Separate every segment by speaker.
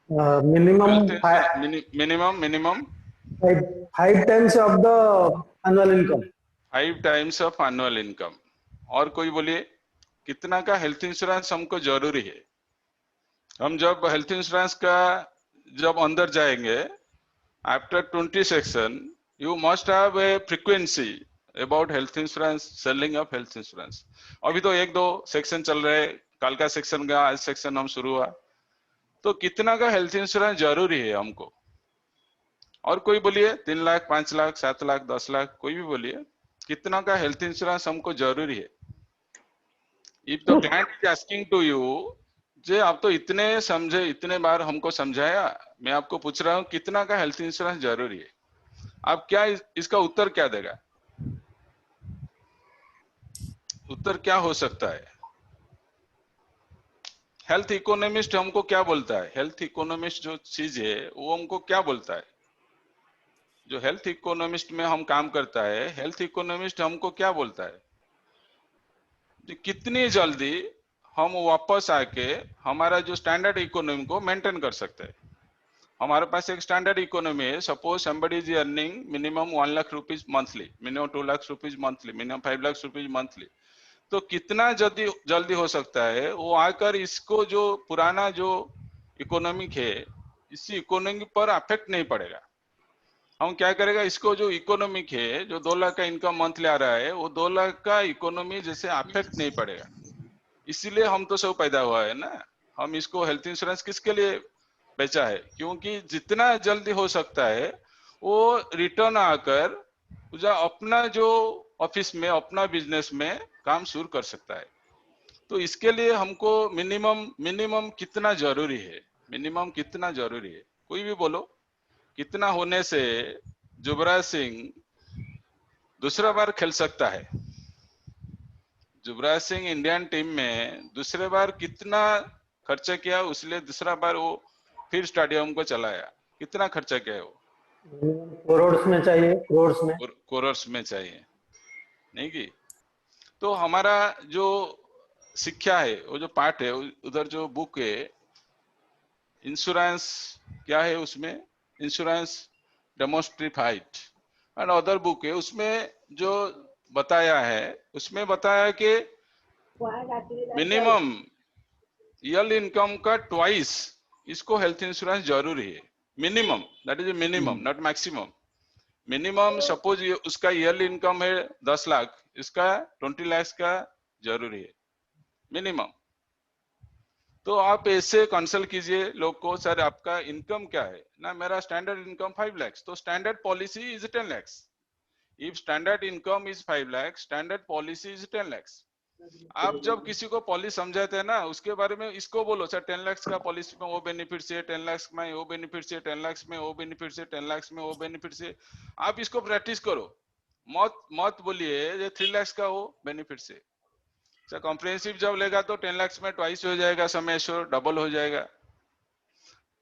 Speaker 1: Minimum
Speaker 2: health minimum
Speaker 1: five times of the annual income.
Speaker 2: 5 times of annual income. और कोई बोलिए कितना का हेल्थ इंश्योरेंस हमको जरूरी है। हम जब हेल्थ इंश्योरेंस का जब अंदर जाएंगे, after 20 section you must have a frequency about health insurance, selling of health insurance. अभी तो 1-2 सेक्शन चल रहे, कल का सेक्शन का आज सेक्शन हम शुरू हुआ। तो कितना का हेल्थ इंश्योरेंस जरूरी है हमको। और कोई बोलिए 3 लाख, 5 लाख, 7 लाख, 10 लाख, कोई भी बोलिए कितना का हेल्थ इंश्योरेंस हमको जरूरी है। If the client is asking to you, जे आप तो इतने समझे, इतने बार हमको समझाया, मैं आपको पूछ रहा हूँ कितना का हेल्थ इंश्योरेंस जरूरी है। आप क्या इसका उत्तर क्या देगा? उत्तर क्या हो सकता है? हेल्थ इकोनॉमिस्ट हमको क्या बोलता है? हेल्थ इकोनॉमिस्ट जो चीज है वो हमको क्या बोलता है? जो हेल्थ इकोनॉमिस्ट में हम काम करता है, हेल्थ इकोनॉमिस्ट हमको क्या बोलता है? कितनी जल्दी हम वापस आके हमारा जो स्टैंडर्ड इकोनॉमी को मेंटेन कर सकते हैं। हमारे पास एक स्टैंडर्ड इकोनॉमी है। Suppose somebody is earning minimum 1 lakh rupees monthly, minimum 2 lakh rupees monthly, minimum 5 lakh rupees monthly. तो कितना जल्दी जल्दी हो सकता है वो आकर इसको जो पुराना जो इकोनॉमिक है, इसी इकोनॉमी पर अफेक्ट नहीं पड़ेगा। हम क्या करेगा, इसको जो इकोनॉमिक है, जो 2 लाख का इनकम मंथली आ रहा है, वो 2 लाख का इकोनॉमी जैसे अफेक्ट नहीं पड़ेगा। इसीलिए हम तो सब पैदा हुआ है ना। हम इसको हेल्थ इंश्योरेंस किसके लिए बेचा है? क्योंकि जितना जल्दी हो सकता है वो रिटर्न आकर जो अपना जो ऑफिस में, अपना बिजनेस में काम शुरू कर सकता है। तो इसके लिए हमको मिनिमम मिनिमम कितना जरूरी है? मिनिमम कितना जरूरी है? कोई भी बोलो कितना होने से युवराज सिंह दूसरा बार खेल सकता है? युवराज सिंह इंडियन टीम में दूसरे बार कितना खर्चा किया, उसलिए दूसरा बार वो फिर स्टेडियम को चलाया? कितना खर्चा किया है वो?
Speaker 1: करोड़ में चाहिए, करोड़ में।
Speaker 2: करोड़स में चाहिए, नहीं की? तो हमारा जो शिक्षा है, वो जो पार्ट है, उधर जो बुक है इंश्योरेंस, क्या है उसमें? इंश्योरेंस डेमोस्ट्रीफाइड एंड अदर बुक है, उसमें जो बताया है, उसमें बताया कि मिनिमम ईयरली इनकम का ट्वाइस इसको हेल्थ इंश्योरेंस जरूरी है। Minimum, that is minimum, not maximum. Minimum suppose उसका ईयरली इनकम है 10 लाख, इसका 20 लाख का जरूरी है मिनिमम। तो आप ऐसे कंसल्ट कीजिए लोग को, सर आपका इनकम क्या है ना? मेरा स्टैंडर्ड इनकम 5 लाख, तो standard policy is 10 lakh. If standard income is 5 lakh, standard policy is 10 lakh. आप जब किसी को पॉलिसी समझाते हैं ना, उसके बारे में इसको बोलो सर 10 लाख का पॉलिसी में वो बेनिफिट से, 10 लाख में वो बेनिफिट से, 10 लाख में वो बेनिफिट से, 10 लाख में वो बेनिफिट से। आप इसको प्रैक्टिस करो। मत मत बोलिए ये 3 लाख का वो बेनिफिट से। सर कॉम्प्रिहेंसिव जब लेगा तो 10 लाख में ट्वाइस हो जाएगा, सम एश्योर डबल हो जाएगा।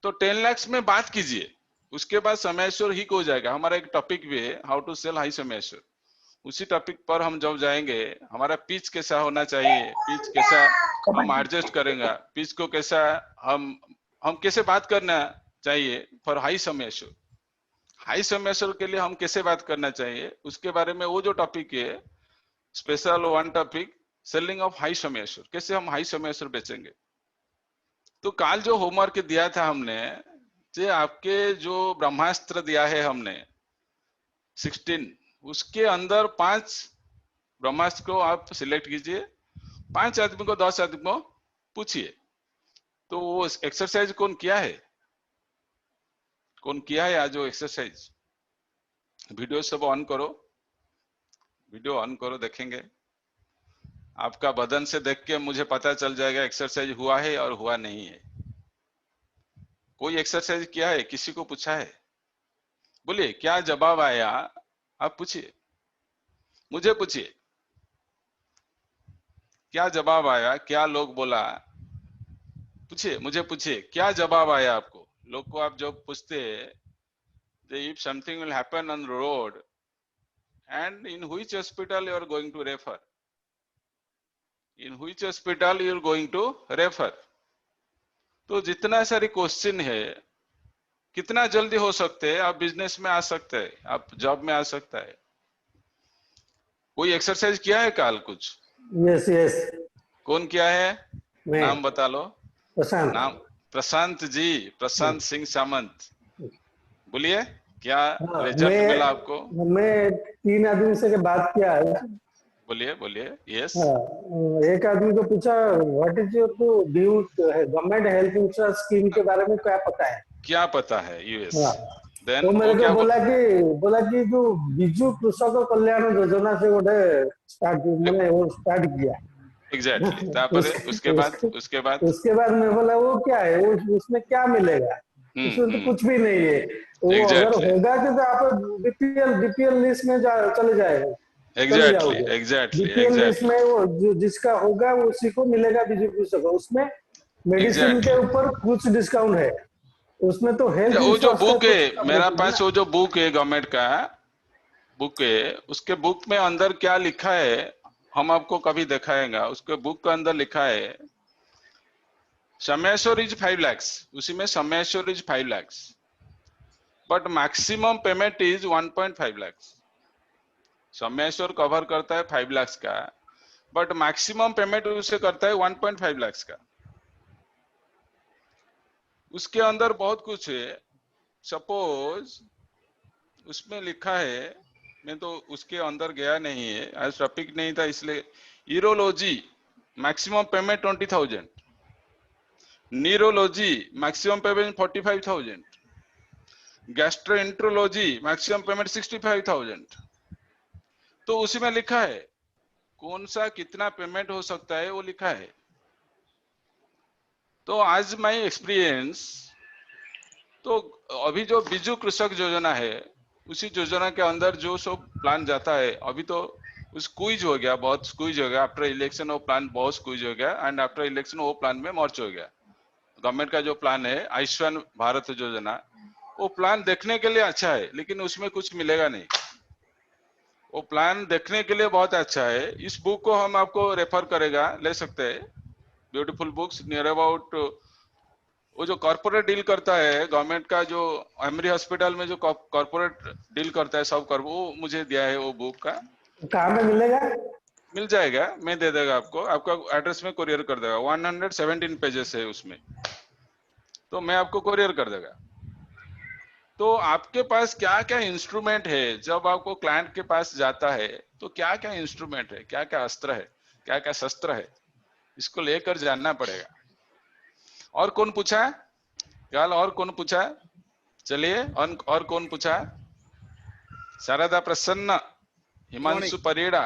Speaker 2: तो 10 लाख में बात कीजिए, उसके बाद सम एश्योर ही हो जाएगा। हमारा एक टॉपिक भी है, how to sell high sum assured. उसी टॉपिक पर हम जब जाएंगे, हमारा पिच कैसा होना चाहिए, पिच कैसा हम एडजस्ट करेंगे, पिच को कैसा हम कैसे बात करना चाहिए for high sum assured. High sum assured के लिए हम कैसे बात करना चाहिए, उसके बारे में वो जो टॉपिक है, special one topic, selling of high sum assured, कैसे हम हाई सम एश्योर बेचेंगे। तो काल जो होमवर्क दिया था हमने, जे आपके जो ब्रह्मास्त्र दिया है हमने 16, उसके अंदर 5 ब्रह्मास्त्र को आप सिलेक्ट कीजिए, 5 आदमी को, 10 आदमी को पूछिए। तो वो एक्सरसाइज कौन किया है? कौन किया है आज वो एक्सरसाइज? वीडियो सब ऑन करो, वीडियो ऑन करो, देखेंगे। आपका बदन से देख के मुझे पता चल जाएगा एक्सरसाइज हुआ है और हुआ नहीं है। कोई एक्सरसाइज किया है? किसी को पूछा है? बोलिए क्या जवाब आया? आप पूछिए, मुझे पूछिए क्या जवाब आया, क्या लोग बोला? पूछिए, मुझे पूछिए क्या जवाब आया आपको। लोग को आप जब पूछते if something will happen on the road, and in which hospital you are going to refer, in which hospital you are going to refer, तो जितना सारी क्वेश्चन है, कितना जल्दी हो सकते हैं आप बिजनेस में आ सकते हैं, आप जॉब में आ सकता है। कोई एक्सरसाइज किया है काल कुछ?
Speaker 1: Yes yes.
Speaker 2: कौन किया है?
Speaker 1: मैं
Speaker 2: नाम बता लो।
Speaker 1: प्रशांत।
Speaker 2: नाम? प्रशांत जी, प्रशांत सिंह सामंत। बोलिए, क्या
Speaker 1: हाँ
Speaker 2: रिजल्ट मिला आपको?
Speaker 1: मैं 3 आदमी से के बात किया है।
Speaker 2: बोलिए बोलिए। यस।
Speaker 1: हाँ, एक आदमी को पूछा what is your due government health insurance scheme के बारे में क्या पता है।
Speaker 2: क्या पता है यूएस?
Speaker 1: हाँ,
Speaker 2: देन
Speaker 1: तो
Speaker 2: वो
Speaker 1: मेरे को
Speaker 2: क्या
Speaker 1: बोला कि जो बिजू कृषक कल्याण योजना से गोटे स्टार्ट मैंने वो स्टार्ट किया।
Speaker 2: एग्जैक्टली तापर उसके बाद
Speaker 1: उसके
Speaker 2: उसके बाद
Speaker 1: उसके बाद मैं बोला वो क्या है, वो उसमें क्या मिलेगा। उसमें तो कुछ भी नहीं है। वो अगर
Speaker 2: एग्जैक्टली
Speaker 1: होगा तो आप बीपीएल लिस्ट में चले जाएगा, चले
Speaker 2: एग्जैक्टली
Speaker 1: जाओगे।
Speaker 2: एग्जैक्टली
Speaker 1: बीपीएल लिस्ट
Speaker 2: एग्जैक्टली
Speaker 1: में वो जिसका होगा वो उसी को मिलेगा बिजू कृषक। उसमें मेडिसिन के
Speaker 2: एग्जैक्टली।
Speaker 1: ऊपर कुछ डिस्काउंट है, उसमें तो हेल्थ
Speaker 2: वो जो
Speaker 1: इंश्योरेंस का
Speaker 2: बुक
Speaker 1: कुछ
Speaker 2: है
Speaker 1: कम
Speaker 2: मेरा
Speaker 1: नहीं है
Speaker 2: पास,
Speaker 1: ना।
Speaker 2: वो जो बुक है गवर्नमेंट का बुक है, उसके बुक में अंदर क्या लिखा है हम आपको कभी दिखाएंगा। उसके बुक के अंदर लिखा है समेश्वर इज 5 lakhs, उसी में Sameshwar is 5 lakhs, but maximum payment is 1.5 lakhs। Sameshwar cover करता है 5 lakhs का, बट मैक्सिमम पेमेंट उसे करता है 1.5 lakhs का। उसके अंदर बहुत कुछ है। सपोज उसमें लिखा है, मैं तो उसके अंदर गया नहीं है, आज टॉपिक नहीं था इसलिए। Urology maximum payment 20,000, neurology maximum payment 45,000, gastroenterology maximum payment 65,000। तो उसी में लिखा है कौन सा कितना पेमेंट हो सकता है, वो लिखा है। तो आज माय एक्सपीरियंस, तो अभी जो बिजू कृषक योजना है, उसी योजना के अंदर जो सब प्लान जाता है, अभी तो उस क्विज हो गया, बहुत क्विज हो गया। आफ्टर इलेक्शन वो प्लान बहुत क्विज हो गया, एंड आफ्टर इलेक्शन वो प्लान में मर्ज हो गया। गवर्नमेंट का जो प्लान है आयुष्मान भारत योजना, वो प्लान देखने के लिए अच्छा है, लेकिन उसमें कुछ मिलेगा नहीं। वो प्लान देखने के लिए बहुत अच्छा है। इस बुक को हम आपको रेफर करेगा, ले सकते हैं। ब्यूटीफुल बुक्स नियर अबाउट, वो जो कॉर्पोरेट डील करता है गवर्नमेंट का, जो एमरी हॉस्पिटल में जो कॉर्पोरेट डील करता है सब कर, वो मुझे दिया है वो बुक का।
Speaker 1: कहाँ में मिलेगा?
Speaker 2: मिल जाएगा, मैं दे देगा आपको, आपका एड्रेस में कुरियर कर देगा। 117 पेजेस है उसमें, तो मैं आपको कुरियर कर देगा। तो आपके पास क्या क्या इंस्ट्रूमेंट है जब आपको क्लाइंट के पास जाता है, तो क्या क्या इंस्ट्रूमेंट है, क्या क्या अस्त्र है, क्या क्या शस्त्र है, इसको लेकर जानना पड़ेगा। और कौन पूछा कल? और कौन पूछा? चलिए, और कौन पूछा? शारदा प्रसन्न,
Speaker 3: गुड मॉर्निंग
Speaker 2: हिमांशु परिड़ा,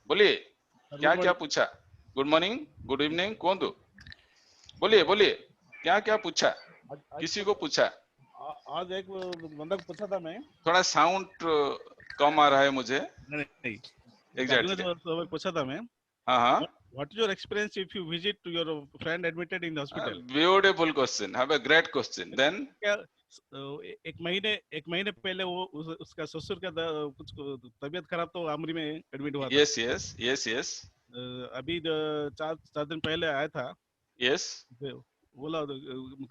Speaker 2: बोलिए
Speaker 3: सर।
Speaker 2: क्या
Speaker 3: गुड
Speaker 2: क्या
Speaker 3: मॉर्निंग।
Speaker 2: पूछा? गुड मॉर्निंग, गुड इवनिंग, कौन दो? बोलिए बोलिए, क्या क्या पूछा,
Speaker 3: आज आज
Speaker 2: किसी
Speaker 3: कुछ
Speaker 2: को पूछा?
Speaker 3: आज एक बंदा को पूछा था मैं।
Speaker 2: थोड़ा साउंड कम आ रहा है मुझे।
Speaker 3: नहीं नहीं, एक आदमी
Speaker 2: एग्जैक्टली।
Speaker 3: से पूछा था मैं,
Speaker 2: हाँ हाँ,
Speaker 3: what is your experience if you visit to your friend admitted in the hospital.
Speaker 2: Beautiful question, have a great question. Then
Speaker 3: क्या एक महीने पहले वो उसका ससुर का कुछ तबीयत खराब, तो आमरी में एडमिट हुआ था।
Speaker 2: यस यस यस यस
Speaker 3: अभी 4 दिन पहले आया था।
Speaker 2: यस,
Speaker 3: बोला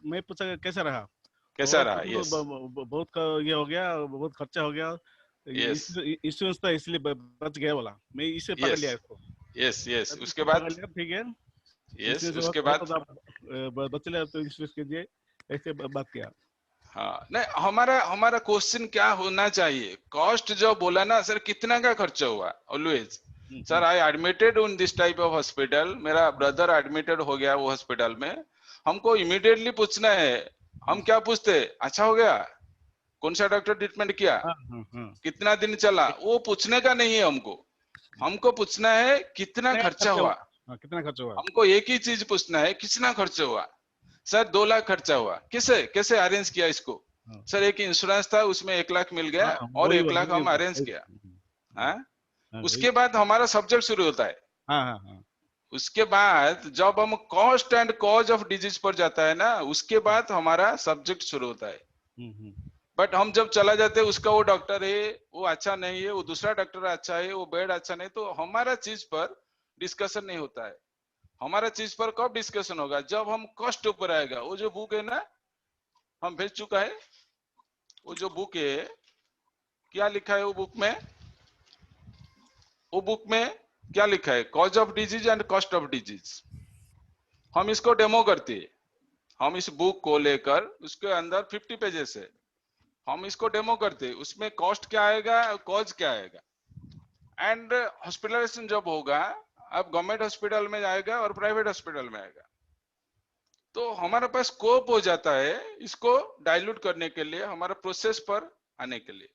Speaker 3: मैं पूछा कैसा रहा, तो
Speaker 2: कैसा रहा?
Speaker 3: तो
Speaker 2: यस
Speaker 3: बहुत ये हो गया, बहुत खर्चा हो गया,
Speaker 2: यस
Speaker 3: इंश्योरेंस था इसलिए बच गया। बोला मैं इसे पकड़
Speaker 2: यस
Speaker 3: लिया इसको।
Speaker 2: यस यस, उसके
Speaker 3: इसको पकड़
Speaker 2: बाद?
Speaker 3: लिया, ठीक है,
Speaker 2: यस
Speaker 3: इंश्योरेंस
Speaker 2: उसके बाद?
Speaker 3: होता था, बच लिया तो इंश्योरेंस कीजिए, ऐसे बात किया।
Speaker 2: हाँ, नहीं, हमारा हमारा क्वेश्चन क्या होना चाहिए, कॉस्ट जो बोला ना सर, कितना का खर्चा हुआ always. Sir I admitted in this type of hospital, मेरा ब्रदर एडमिटेड हो गया वो हॉस्पिटल में, हमको इमीडिएटली पूछना है। हम क्या पूछते? अच्छा हो गया, कौन सा डॉक्टर ट्रीटमेंट किया,
Speaker 3: हाँ हाँ हाँ,
Speaker 2: कितना दिन चला, वो पूछने का नहीं है हमको। हमको पूछना है कितना
Speaker 3: कितना
Speaker 2: खर्चा
Speaker 3: खर्चा
Speaker 2: हुआ।
Speaker 3: हुआ। हाँ, कितना खर्चा हुआ।
Speaker 2: हमको एक ही चीज पूछना है, कितना खर्चा हुआ। सर 2 लाख खर्चा हुआ, कैसे कैसे अरेंज किया इसको?
Speaker 3: हाँ
Speaker 2: सर एक इंश्योरेंस था, उसमें 1 लाख मिल गया,
Speaker 3: हाँ,
Speaker 2: और
Speaker 3: वही
Speaker 2: 1 लाख
Speaker 3: वही
Speaker 2: हम अरेंज
Speaker 3: वही।
Speaker 2: किया। हाँ,
Speaker 3: हाँ, वही।
Speaker 2: उसके बाद हमारा सब्जेक्ट शुरू होता है।
Speaker 3: हाँ हाँ हाँ।
Speaker 2: उसके बाद जब हम cost and cause of disease पर जाता है ना, उसके बाद हमारा सब्जेक्ट शुरू होता है।
Speaker 3: हम्म।
Speaker 2: बट हम जब चला जाते हैं उसका वो डॉक्टर है वो अच्छा नहीं है, वो दूसरा डॉक्टर अच्छा है, वो बेड अच्छा नहीं, तो हमारा चीज पर डिस्कशन नहीं होता है। हमारा चीज पर कब डिस्कशन होगा? जब हम कॉस्ट ऊपर आएगा। वो जो बुक है ना, हम भेज चुका है, वो जो बुक है, क्या लिखा है वो बुक में? वो बुक में क्या लिखा है? Cause of disease and cost of disease. हम इसको डेमो करते हैं। हम इस बुक को लेकर, उसके अंदर 50 पेजेस है, हम इसको डेमो करते हैं। उसमें कॉस्ट क्या आएगा, कॉज क्या आएगा। एंड हॉस्पिटलाइजेशन जब होगा, अब गवर्नमेंट हॉस्पिटल में जाएगा और प्राइवेट हॉस्पिटल में आएगा, तो हमारे पास स्कोप हो जाता है इसको डाइल्यूट करने के लिए, हमारा प्रोसेस पर आने के लिए।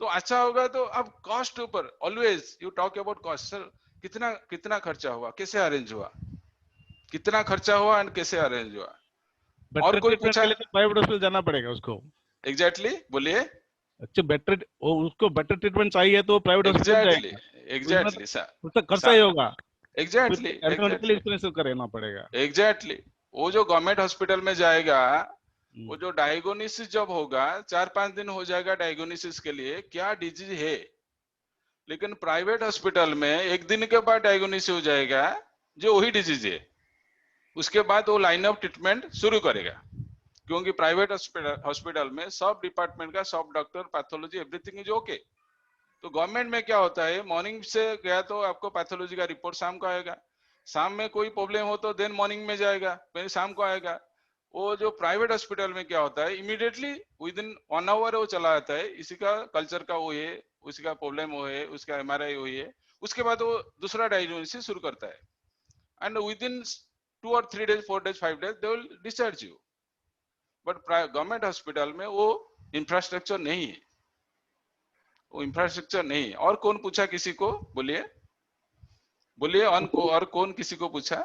Speaker 2: तो अच्छा होगा। तो अब कॉस्ट ऊपर always you talk about cost. Sir कितना कितना खर्चा हुआ, कैसे अरेंज हुआ, कितना खर्चा हुआ एंड कैसे अरेंज हुआ। और
Speaker 3: बेटर
Speaker 2: कोई
Speaker 3: ट्रीटमेंट
Speaker 2: पूछा?
Speaker 3: के लिए तो प्राइवेट हॉस्पिटल जाना पड़ेगा उसको।
Speaker 2: एग्जैक्टली बोलिए।
Speaker 3: अच्छा, बेटर उसको बेटर ट्रीटमेंट चाहिए तो प्राइवेट हॉस्पिटल
Speaker 2: एग्जैक्टली
Speaker 3: जाएगा। उसमें तो
Speaker 2: एग्जैक्टली सर,
Speaker 3: उसका खर्चा ही होगा, फिर
Speaker 2: एग्जैक्टली
Speaker 3: मेडिकल
Speaker 2: एग्जैक्टली
Speaker 3: इंश्योरेंस करना पड़ेगा।
Speaker 2: एग्जैक्टली। वो जो गवर्नमेंट हॉस्पिटल में जाएगा, वो
Speaker 3: हम्म।
Speaker 2: जो डायग्नोसिस जब होगा, 4-5 दिन हो जाएगा डायग्नोसिस के लिए, क्या डिजीज है। लेकिन प्राइवेट हॉस्पिटल में एक दिन के बाद डायग्नोसिस हो जाएगा जो वही डिजीज है। उसके बाद वो लाइन ऑफ ट्रीटमेंट शुरू करेगा, क्योंकि प्राइवेट हॉस्पिटल में सब डिपार्टमेंट का, सब doctor, pathology, everything is okay. तो गवर्नमेंट में क्या होता है, मॉर्निंग से गया तो आपको पैथोलॉजी का रिपोर्ट शाम को आएगा, शाम में कोई प्रॉब्लम हो तो देन मॉर्निंग में जाएगा, फिर शाम को आएगा। वो जो प्राइवेट हॉस्पिटल में क्या होता है, इमीडिएटली विद इन 1 आवर वो चला आता है, इसी का कल्चर का वो है, उसी का प्रॉब्लम वो है, उसका एमआरआई वो है, उसके बाद वो दूसरा डायग्नोसिस शुरू करता है। एंड विद इन 2 और 3 days, 4 days, 5 days they will discharge you. But government hospital में वो इंफ्रास्ट्रक्चर नहीं है, वो इंफ्रास्ट्रक्चर नहीं है। और कौन पूछा किसी को? बोलिए बोलिए। और कौन किसी को पूछा?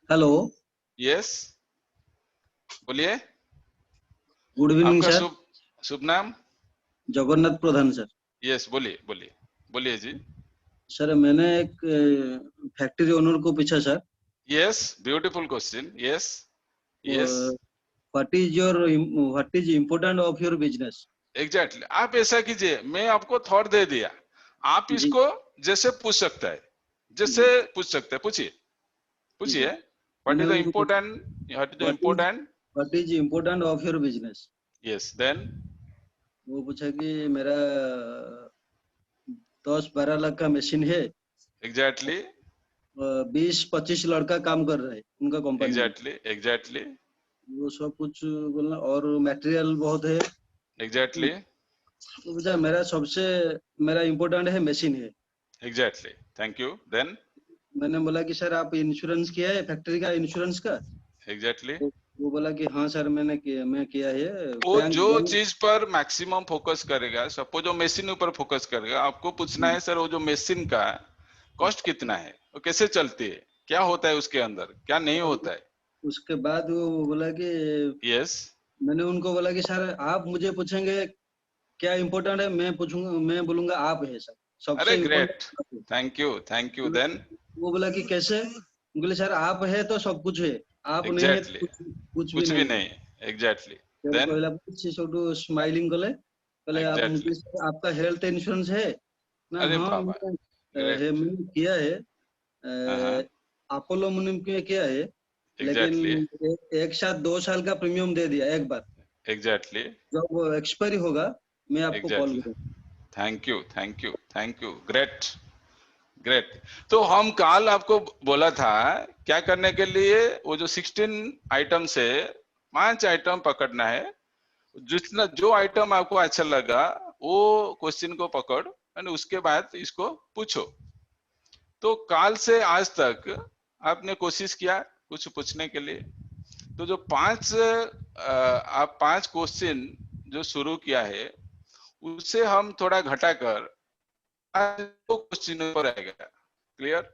Speaker 4: हेलो,
Speaker 2: यस बोलिए।
Speaker 4: गुड इवनिंग
Speaker 2: आपका
Speaker 4: सर।
Speaker 2: शुभ नाम?
Speaker 4: जगन्नाथ प्रधान सर।
Speaker 2: यस बोलिए बोलिए बोलिए जी।
Speaker 4: सर मैंने एक फैक्ट्री ओनर को पूछा sir,
Speaker 2: yes, beautiful question. Yes yes
Speaker 4: what is important of your business.
Speaker 2: Exactly. आप ऐसा कीजिए, मैं आपको थॉट दे दिया, आप
Speaker 4: जी
Speaker 2: इसको जैसे पूछ सकता है, जैसे
Speaker 4: जी
Speaker 2: पूछ सकते हैं, पूछिए
Speaker 4: जी
Speaker 2: पूछिए।
Speaker 4: जी।
Speaker 2: व्हाट
Speaker 4: मैंने
Speaker 2: इज द
Speaker 4: उनको
Speaker 2: important, what is the important.
Speaker 4: What is important of your business.
Speaker 2: Yes then.
Speaker 4: वो पूछा कि मेरा 10-12 लाख का मशीन है,
Speaker 2: एग्जैक्टली
Speaker 4: 20-25 लड़का काम कर रहा है उनका कंपनी में,
Speaker 2: एग्जैक्टली एग्जैक्टली
Speaker 4: वो सब कुछ बोलना, और मटेरियल बहुत है।
Speaker 2: एग्जैक्टली
Speaker 4: तो पूछा मेरा इम्पोर्टेंट है मशीन है।
Speaker 2: एग्जैक्टली। Thank you. देन
Speaker 4: मैंने बोला कि सर आप इंश्योरेंस किया है फैक्ट्री का इंश्योरेंस का।
Speaker 2: एग्जैक्टली।
Speaker 4: तो वो बोला कि हाँ सर मैं किया है।
Speaker 2: वो
Speaker 4: बैंक
Speaker 2: जो चीज पर मैक्सिमम फोकस करेगा, सपोज जो मशीन ऊपर फोकस करेगा, आपको पूछना है सर वो जो मशीन का कॉस्ट कितना है, वो कैसे चलती है, क्या होता है उसके अंदर, क्या नहीं होता है।
Speaker 4: उसके बाद वो बोला कि
Speaker 2: यस
Speaker 4: मैंने उनको बोला कि सर आप मुझे पूछेंगे क्या इम्पोर्टेंट है, मैं पूछूंगा, मैं बोलूंगा आप है सर, सबसे
Speaker 2: अरे great,
Speaker 4: important.
Speaker 2: Thank you. Then
Speaker 4: वो बोला कि कैसे, बोले सर आप है तो सब कुछ है, आप नहीं है
Speaker 2: एग्जैक्टली
Speaker 4: तो कुछ भी
Speaker 2: कुछ भी
Speaker 4: नहीं है।
Speaker 2: नहीं। एग्जैक्टली
Speaker 4: फिर
Speaker 2: देन
Speaker 4: कहला छोटू स्माइलिंग कले कहले आप
Speaker 2: एग्जैक्टली।
Speaker 4: आपका हेल्थ इंश्योरेंस है ना।
Speaker 2: अरे
Speaker 4: हाँ
Speaker 2: बाबा ग्रेट।
Speaker 4: मैंने किया है,
Speaker 2: हाँ
Speaker 4: अपोलो मुनिम में किया है, लेकिन
Speaker 2: एग्जैक्टली
Speaker 4: एक साथ 2 साल का प्रीमियम दे दिया एक बार।
Speaker 2: एग्जैक्टली
Speaker 4: जब एक्सपायरी होगा मैं आपको कॉल
Speaker 2: एग्जैक्टली।
Speaker 4: करूंगा।
Speaker 2: Thank you great great. तो हम कल आपको बोला था क्या करने के लिए, वो जो 16 आइटम से 5 आइटम पकड़ना है, जितना जो आइटम आपको अच्छा लगा वो क्वेश्चन को पकड़ और उसके बाद इसको पूछो। तो काल से आज तक आपने कोशिश किया कुछ पूछने के लिए, तो जो 5 आप 5 क्वेश्चन जो शुरू किया है उससे हम थोड़ा घटाकर आज 2 क्वेश्चन पर आएगा। क्लियर?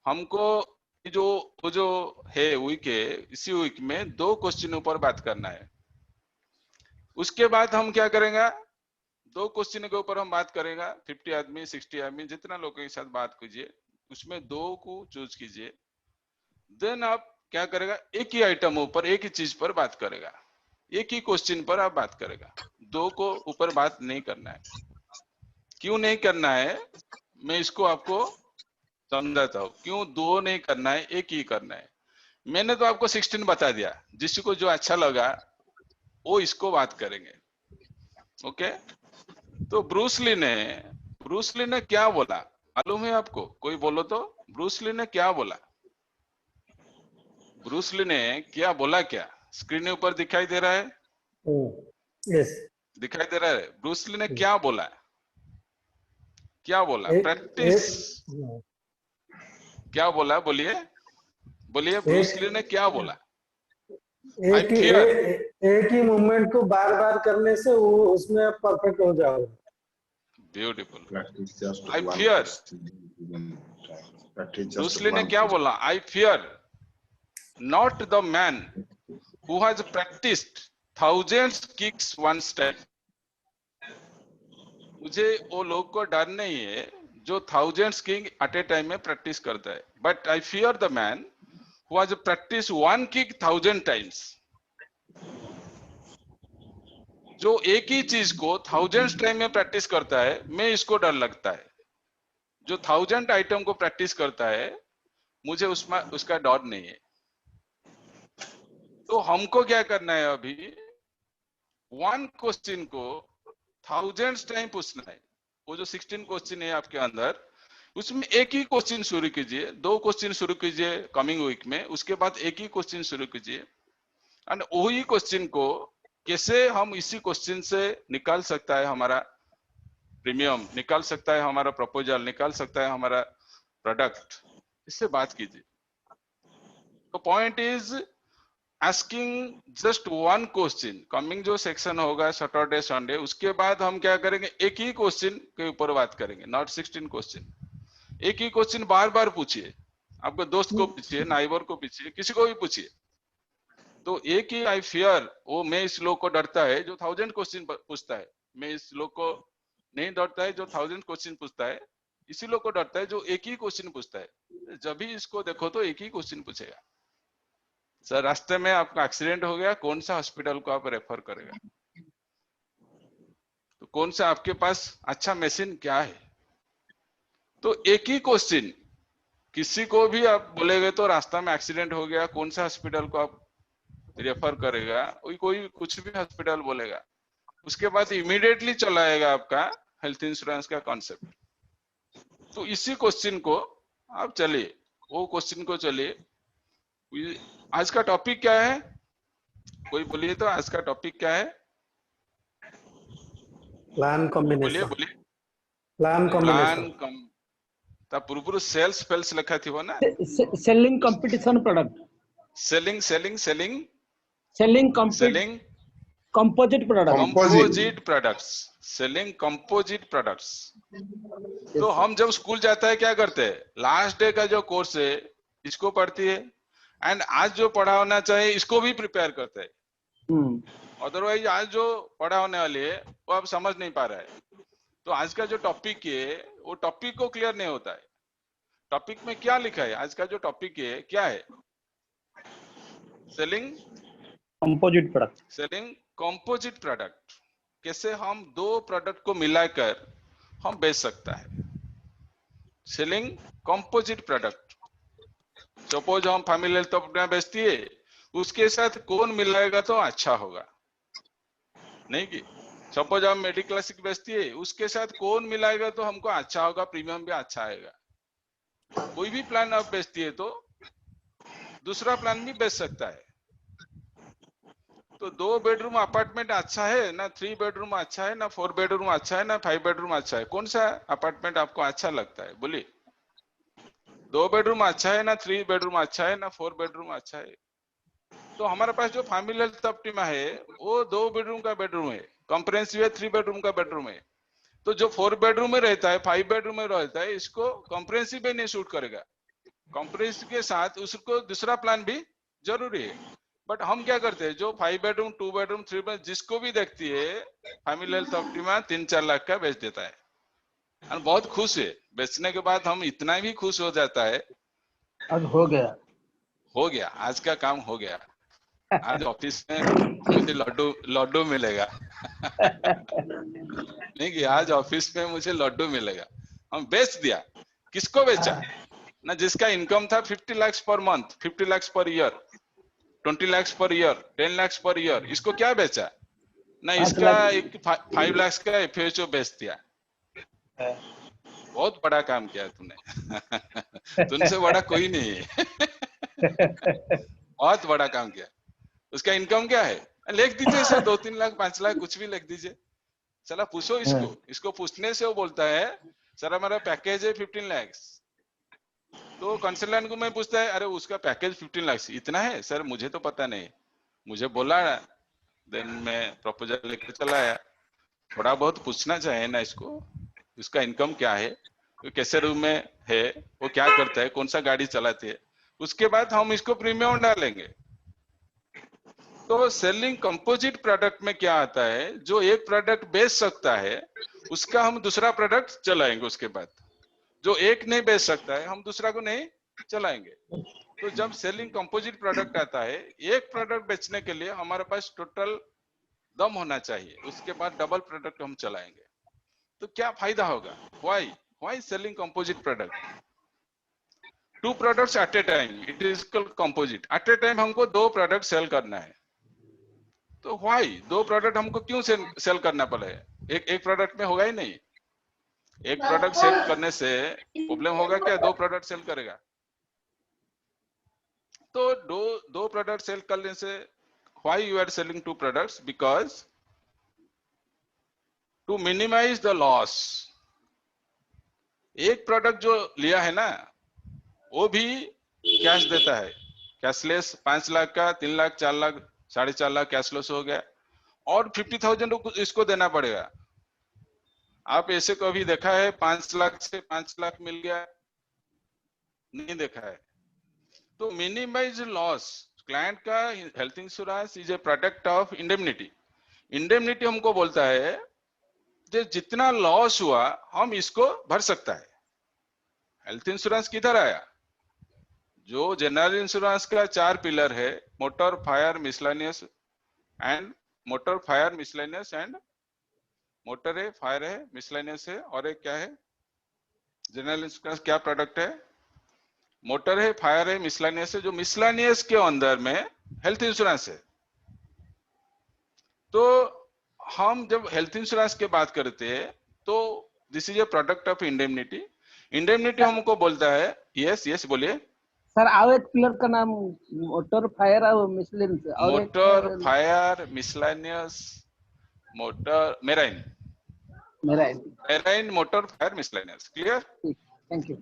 Speaker 2: हमको जो वो जो है वीक है, इसी वीक में 2 क्वेश्चनों पर बात करना है। उसके बाद हम क्या करेंगे, 2 क्वेश्चन के ऊपर हम बात करेंगे। 50 आदमी 60 आदमी जितना लोगों के साथ बात कीजिए, उसमें 2 को चूज कीजिए। देन आप क्या करेगा, एक ही आइटम ऊपर एक ही चीज पर बात करेगा, एक ही क्वेश्चन पर आप बात करेगा, 2 को ऊपर बात नहीं करना है। क्यों नहीं करना है, मैं इसको आपको समझाता हूँ क्यों दो नहीं करना है, एक ही करना है। मैंने तो आपको 16 बता दिया, जिसको जो अच्छा लगा वो इसको बात करेंगे। ओके, तो ब्रूस ली ने क्या बोला मालूम है आपको? कोई बोलो तो, ब्रूस ली ने क्या बोला? ब्रूस ली ने क्या बोला? क्या स्क्रीन के ऊपर दिखाई दे रहा है?
Speaker 1: यस,
Speaker 2: दिखाई दे रहा है? ब्रूस ली ने क्या बोला? क्या बोला?
Speaker 1: एक
Speaker 2: प्रैक्टिस। क्या बोला? बोलिए बोलिए, ब्रूस ली ने क्या बोला? आई
Speaker 1: एक ही
Speaker 2: फियर।
Speaker 1: एक ही मूवमेंट को बार बार करने से वो उसमें आप परफेक्ट हो जाओगे।
Speaker 2: Beautiful.
Speaker 5: Practice just
Speaker 2: I
Speaker 5: one
Speaker 2: fear.
Speaker 5: question. Practice
Speaker 2: Bruce
Speaker 5: just
Speaker 2: ली ने
Speaker 5: one
Speaker 2: क्या
Speaker 5: question.
Speaker 2: बोला? I fear not the man who has practiced thousands kicks one step. मुझे वो लोग को डर नहीं है जो thousands kick at a time में प्रैक्टिस करता है, but I fear the man who has practiced one kick 1000 times. जो एक ही चीज को 1000 टाइम में प्रैक्टिस करता है, मैं इसको डर लगता है। जो 1000 आइटम को प्रैक्टिस करता है, मुझे उसमें उसका डर नहीं है। तो हमको क्या करना है? अभी वन क्वेश्चन को 1000 टाइम पूछना है। वो जो 16 क्वेश्चन है आपके अंदर, उसमें एक ही क्वेश्चन शुरू कीजिए, 2 क्वेश्चन शुरू कीजिए कमिंग वीक में, उसके बाद एक ही क्वेश्चन शुरू कीजिए। एंड वही क्वेश्चन को कैसे हम इसी क्वेश्चन से निकाल सकता है हमारा प्रीमियम, निकाल सकता है हमारा प्रपोजल, निकाल सकता है हमारा प्रोडक्ट, इससे बात कीजिए। तो point is asking just one question. Coming जो सेक्शन होगा सैटरडे संडे, उसके बाद हम क्या करेंगे? एक ही क्वेश्चन के ऊपर बात करेंगे, नॉट 16 क्वेश्चन। एक ही क्वेश्चन बार बार पूछिए, आपके दोस्त को पूछिए, नाइबर को पूछिए, किसी को भी पूछिए। तो एक ही आई फियर, वो मैं इस लोग को डरता है जो 1000 क्वेश्चन पूछता है। मैं इस लोग को नहीं डरता है जो 1000 क्वेश्चन पूछता है, इसी लोग को डरता है जो एक ही क्वेश्चन पूछता है। जब भी इसको देखो तो एक ही क्वेश्चन पूछेगा। सर रास्ते में आपका एक्सीडेंट हो गया, कौन सा हॉस्पिटल को आप रेफर करेगा? तो कौन सा आपके पास अच्छा मशीन क्या है? तो एक ही क्वेश्चन, किसी को भी आप बोलेगे तो रास्ता में एक्सीडेंट हो गया, कौन सा हॉस्पिटल को आप रेफर करेगा? कोई कुछ भी हॉस्पिटल बोलेगा, उसके बाद इमीडिएटली चला आएगा आपका हेल्थ इंश्योरेंस का कॉन्सेप्ट। तो इसी क्वेश्चन को आप चलिए, वो क्वेश्चन को चलिए। आज का टॉपिक क्या है? कोई बोलिए तो, आज का टॉपिक क्या है?
Speaker 1: प्लान
Speaker 2: बोलिए
Speaker 1: कॉम्बिनेशन,
Speaker 2: बोलिए।
Speaker 1: प्लान
Speaker 2: प्लान
Speaker 1: कॉम्बिनेशन,
Speaker 2: ता पूर्व सेल्स फेल्स लिखा थी वो ना,
Speaker 6: selling competition product,
Speaker 2: selling selling selling
Speaker 6: selling
Speaker 2: selling
Speaker 6: composite product.
Speaker 2: Composite products, selling composite products. तो हम जब स्कूल जाता है क्या करते हैं? लास्ट डे का जो कोर्स है इसको पढ़ती है, एंड आज जो पढ़ा होना चाहिए इसको भी प्रिपेयर करते हैं। अदरवाइज आज जो पढ़ा होने वाली है वो आप समझ नहीं पा रहा है। तो आज का जो टॉपिक है वो टॉपिक को क्लियर नहीं होता है। टॉपिक में क्या लिखा है? आज का जो टॉपिक है क्या है? Selling
Speaker 6: Composite product.
Speaker 2: Selling composite product. कैसे हम दो प्रोडक्ट को मिलाकर हम बेच सकता है। Selling composite product. सपोज हम फैमिली हेल्थ अपना बेचती है, उसके साथ कौन मिलाएगा तो अच्छा होगा? नहीं कि सपोज हम मेडिक्लासिक बेचती है, उसके साथ कौन मिलाएगा तो हमको अच्छा होगा, प्रीमियम भी अच्छा आएगा। कोई भी प्लान आप बेचती है तो दूसरा प्लान भी बेच सकता है। तो 2 बेडरूम अपार्टमेंट अच्छा है ना, 3 बेडरूम अच्छा है ना, 4 बेडरूम अच्छा है ना, 5 बेडरूम अच्छा है? कौन सा अपार्टमेंट आपको अच्छा लगता है? बोलिए। 2 बेडरूम अच्छा है ना, 3 बेडरूम अच्छा है ना, 4 बेडरूम अच्छा है? तो हमारे पास जो फैमिली हेल्थ ऑप्टिमा है वो 2 बेडरूम का बेडरूम है, कॉम्प्रिहेंसिव है 3 बेडरूम का बेडरूम है। तो जो 4 बेडरूम में रहता है, 5 बेडरूम में रहता है, इसको कॉम्प्रिहेंसिव में नहीं सूट करेगा। कॉम्प्रिहेंसिव के साथ उसको दूसरा प्लान भी जरूरी है। बट हम क्या करते हैं, जो 5 बेडरूम 2 बेडरूम 3 बेडरूम जिसको भी देखती है फैमिली हेल्थ ऑप्टिमा 3-4 लाख का बेच देता है और बहुत खुश है। बेचने के बाद हम इतना भी खुश हो जाता है,
Speaker 6: अब हो गया।
Speaker 2: हो गया, आज का काम हो गया, आज ऑफिस में मुझे लड्डू मिलेगा। नहीं कि आज ऑफिस में मुझे लड्डू मिलेगा। हम बेच दिया। किसको बेचा? ना जिसका इनकम था 50 lakh per month, 50 lakh per year, 20 lakh per year, 10 lakh per year, इसको क्या बेचा ना,
Speaker 6: 5
Speaker 2: इसका
Speaker 6: लाख
Speaker 2: एक 5 लाख का एफएचओ बेच दिया।
Speaker 6: है।
Speaker 2: बहुत बड़ा काम किया तूने। तुमसे बड़ा कोई नहीं है। बहुत बड़ा काम किया। उसका इनकम क्या है लिख दीजिए सर, 2-3 लाख 5 लाख कुछ भी लिख दीजिए। चला पूछो इसको, इसको पूछने से वो बोलता है सर हमारा पैकेज है 15 लाख। तो कंसल्टेंट को मैं पूछता है अरे उसका पैकेज 15 लाख इतना है सर, मुझे तो पता नहीं, मुझे बोला। देन मैं प्रपोजल लेकर चला आया। थोड़ा बहुत पूछना चाहिए ना इसको, उसका इनकम क्या है, वो कैसे रूम में है, वो क्या करता है, कौन सा गाड़ी चलाते है, उसके बाद हम इसको प्रीमियम डालेंगे। तो सेलिंग कंपोजिट प्रोडक्ट में क्या आता है, जो एक प्रोडक्ट बेच सकता है उसका हम दूसरा प्रोडक्ट चलाएंगे, उसके बाद जो एक नहीं बेच सकता है हम दूसरा को नहीं चलाएंगे। तो जब सेलिंग कंपोजिट प्रोडक्ट आता है, एक प्रोडक्ट बेचने के लिए हमारे पास टोटल दम होना चाहिए, उसके बाद डबल प्रोडक्ट हम चलाएंगे। तो क्या फायदा होगा, why selling composite product, 2 products at a time, it is called composite. At a time हमको 2 प्रोडक्ट सेल करना है, तो व्हाई 2 प्रोडक्ट हमको क्यों सेल करना पड़े, एक प्रोडक्ट में होगा ही नहीं। एक प्रोडक्ट सेल करने से प्रॉब्लम होगा क्या, 2 प्रोडक्ट सेल करेगा। तो दो प्रोडक्ट सेल करने से why you are selling 2 products, because to minimise the loss. एक प्रोडक्ट जो लिया है ना वो भी कैश देता है, कैशलेस 5 लाख का 3 लाख 4 लाख 4.5 लाख कैशलेस हो गया, और 50,000 इसको देना पड़ेगा। आप ऐसे कभी देखा है 5 लाख से 5 लाख मिल गया, नहीं देखा है। तो मिनिमाइज लॉस, क्लाइंट का health insurance is a product of indemnity. Indemnity हमको बोलता है जो जितना लॉस हुआ हम इसको भर सकता है। हेल्थ इंश्योरेंस किधर आया, जो जनरल इंश्योरेंस का 4 पिलर है, motor fire miscellaneous and motor fire miscellaneous and motor है, फायर है, मिसलेनियस है, और एक क्या है, जनरल इंश्योरेंस क्या प्रोडक्ट है, मोटर है, फायर है, मिसलेनियस है। जो मिसलेनियस के अंदर में हेल्थ इंश्योरेंस है। तो हम जब हेल्थ इंश्योरेंस की बात करते हैं तो this is a product of indemnity. Indemnity हमको बोलता है, यस बोलिए
Speaker 6: सर। और एक पिलर का नाम मोटर फायर और मिसलेनियस, और एक
Speaker 2: motor fire miscellaneous, motor marine, marine motor fire miscellaneous, clear.
Speaker 6: Thank you.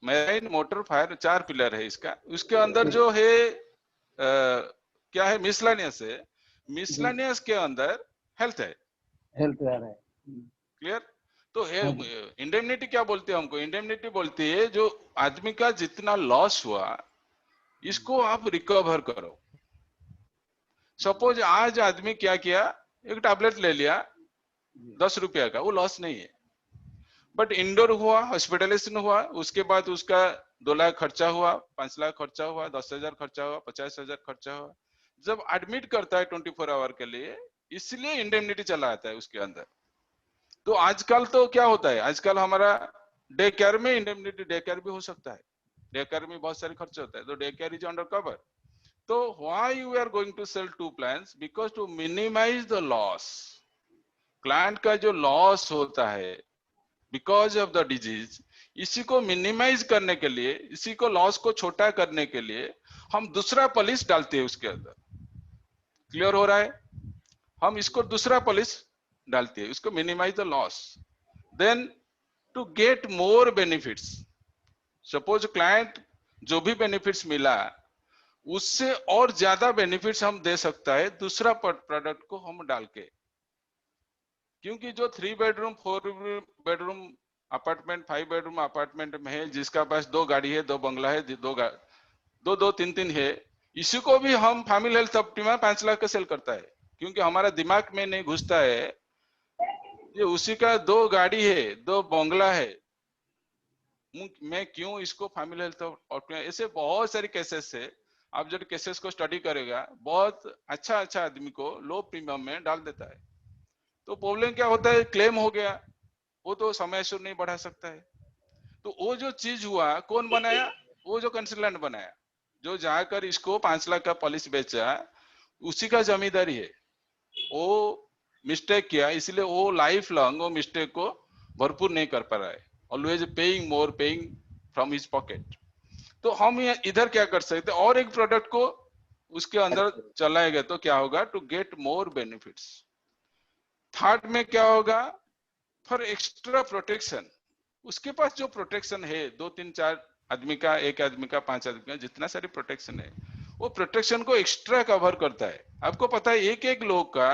Speaker 2: Marine motor fire 4 pillar है इसका। उसके अंदर जो है क्या है, मिसलेनियस है। मिसलेनियस के अंदर हेल्थ है,
Speaker 6: हेल्थ है।
Speaker 2: क्लियर। तो इंडेमनिटी क्या बोलती है हमको, इंडेमनिटी बोलती है जो आदमी का जितना लॉस हुआ इसको आप रिकवर करो। सपोज आज आदमी क्या किया, एक टैबलेट ले लिया 10 रुपया का, वो लॉस नहीं है, बट इंडोर हुआ, हॉस्पिटलाइजेशन हुआ, उसके बाद उसका 2 लाख खर्चा हुआ, 5 लाख खर्चा हुआ, 10,000 खर्चा हुआ, 50,000 खर्चा हुआ। जब एडमिट करता है 24 आवर के लिए, इसलिए इंडेमनिटी चला आता है उसके अंदर। तो आजकल तो क्या होता है, आजकल हमारा डे केयर में इंडेमनिटी, डे केयर भी हो सकता है, डे केयर में बहुत सारे खर्चे होता है, तो day care is under cover. तो why you are going to sell 2 plans, because to minimise the loss. Client का जो लॉस होता है बिकॉज ऑफ द डिजीज, इसी को मिनिमाइज करने के लिए, इसी को लॉस को छोटा करने के लिए हम दूसरा पॉलिसी डालते हैं उसके अंदर। क्लियर हो रहा है, हम इसको दूसरा पॉलिसी डालते हैं, उसको minimise the loss, then to get more benefits. Suppose client जो भी बेनिफिट्स मिला उससे और ज्यादा बेनिफिट्स हम दे सकता है दूसरा प्रोडक्ट को हम डाल के। क्योंकि जो 3 bedroom 4 bedroom apartment 5 bedroom apartment में है, जिसका पास 2 गाड़ी है, 2 बंगला है, 2 3 है, इसी को भी हम फैमिली हेल्थ ऑप्टिमा 5 लाख का सेल करता है। क्योंकि हमारा दिमाग में नहीं घुसता है ये उसी का 2 गाड़ी है, 2 बंगला है, मैं क्यों इसको फैमिली हेल्थ ऑप्टिमा। ऐसे बहुत सारे केसेस है, आप जब केसेस को स्टडी करेगा, बहुत अच्छा आदमी को लो प्रीमियम में डाल देता है। तो प्रॉब्लम क्या होता है, क्लेम हो गया, वो तो समय से नहीं बढ़ा सकता है। तो वो जो चीज हुआ कौन बनाया, वो जो कंसल्टेंट बनाया, जो जाकर इसको 5 लाख का पॉलिसी बेचा उसी का जमींदारी है। वो मिस्टेक किया, इसलिए वो लाइफ लॉन्ग वो मिस्टेक को भरपूर नहीं कर पा रहा है, always paying more, paying from his pocket. तो हम इधर क्या कर सकते हैं, और एक प्रोडक्ट को उसके अंदर चलाएंगे तो क्या होगा, to get more benefits. Third में क्या होगा, फॉर एक्स्ट्रा प्रोटेक्शन, उसके पास जो प्रोटेक्शन है 2 3 4 आदमी का, 1 आदमी का, 5 आदमी का, जितना सारी प्रोटेक्शन है वो प्रोटेक्शन को एक्स्ट्रा कवर करता है। आपको पता है एक एक लोग का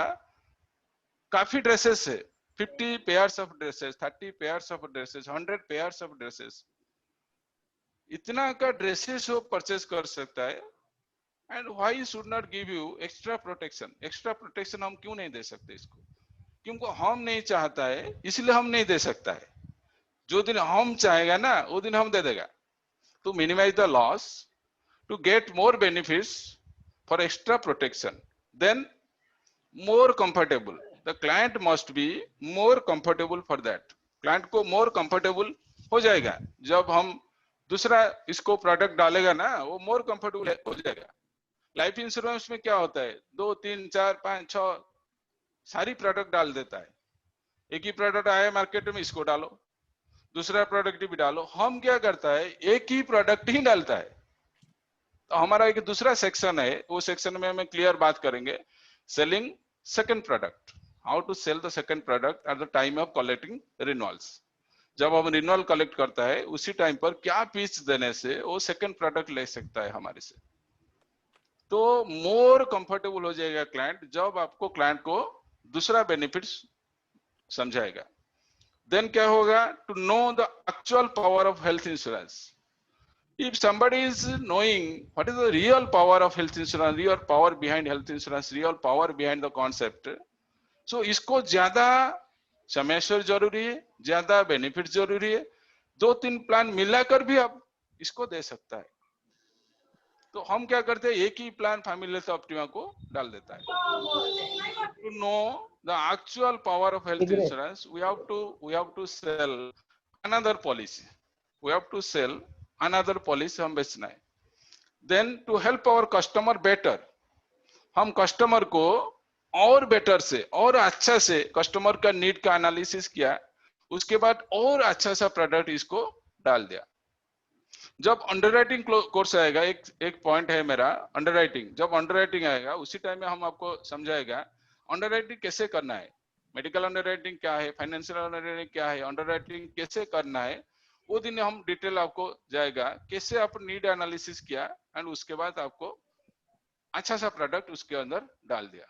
Speaker 2: काफी ड्रेसेस है, 50 pairs of dresses, 30 pairs of dresses, 100 pairs of dresses, इतना का ड्रेसेस वो परचेस कर सकता है। And why should not give you extra protection? Extra protection हम क्यों नहीं दे सकते इसको? क्योंकि हम नहीं चाहता है, इसलिए हम नहीं दे सकता है। जो दिन हम चाहेगा ना वो दिन हम दे देगा। to minimize the loss, to get more benefits for extra protection, then more comfortable. The client must be more comfortable for that. Client को more comfortable हो जाएगा जब हम दूसरा इसको प्रोडक्ट डालेगा ना, वो more comfortable हो जाएगा। लाइफ इंश्योरेंस में क्या होता है, 2 3 4 5 6 सारी प्रोडक्ट डाल देता है। एक ही प्रोडक्ट आया मार्केट में, इसको डालो, दूसरा प्रोडक्ट भी डालो। हम क्या करता है, एक ही प्रोडक्ट ही डालता है। तो हमारा एक दूसरा सेक्शन है, वो सेक्शन में हमें क्लियर बात करेंगे, selling second product, how to sell the second product at the time of collecting renewals. जब हम रिन्यूअल कलेक्ट करता है उसी टाइम पर क्या पिच देने से वो सेकंड प्रोडक्ट ले सकता है हमारे से। तो मोर कंफर्टेबल हो जाएगा क्लाइंट जब आपको क्लाइंट को दूसरा बेनिफिट्स समझाएगा। Then क्या होगा, to know the actual power of health insurance. If somebody is knowing what is the real power of health insurance, real power behind health insurance, real power behind the concept, so इसको ज्यादा समेशर जरूरी है, ज्यादा benefit जरूरी है। 2-3 plan मिलाकर भी आप इसको दे सकता है। तो हम क्या करते हैं, एक ही प्लान फैमिली हेल्थ ऑप्टिमा को डाल देता है। To know the actual power of health insurance, we have to sell another policy. We have to sell another policy हम बेचना है। Then to help our customer better, हम कस्टमर को और बेटर से और अच्छा से कस्टमर का नीड का एनालिसिस किया, उसके बाद और अच्छा सा प्रोडक्ट इसको डाल दिया। जब अंडरराइटिंग कोर्स आएगा, एक पॉइंट है मेरा, अंडरराइटिंग। जब अंडरराइटिंग आएगा उसी टाइम में हम आपको समझाएगा अंडरराइटिंग कैसे करना है, मेडिकल अंडरराइटिंग क्या है, फाइनेंशियल अंडरराइटिंग क्या है, अंडरराइटिंग कैसे करना है। वो दिन हम डिटेल आपको जाएगा, कैसे आप नीड एनालिसिस किया एंड उसके बाद आपको अच्छा सा प्रोडक्ट उसके अंदर डाल दिया।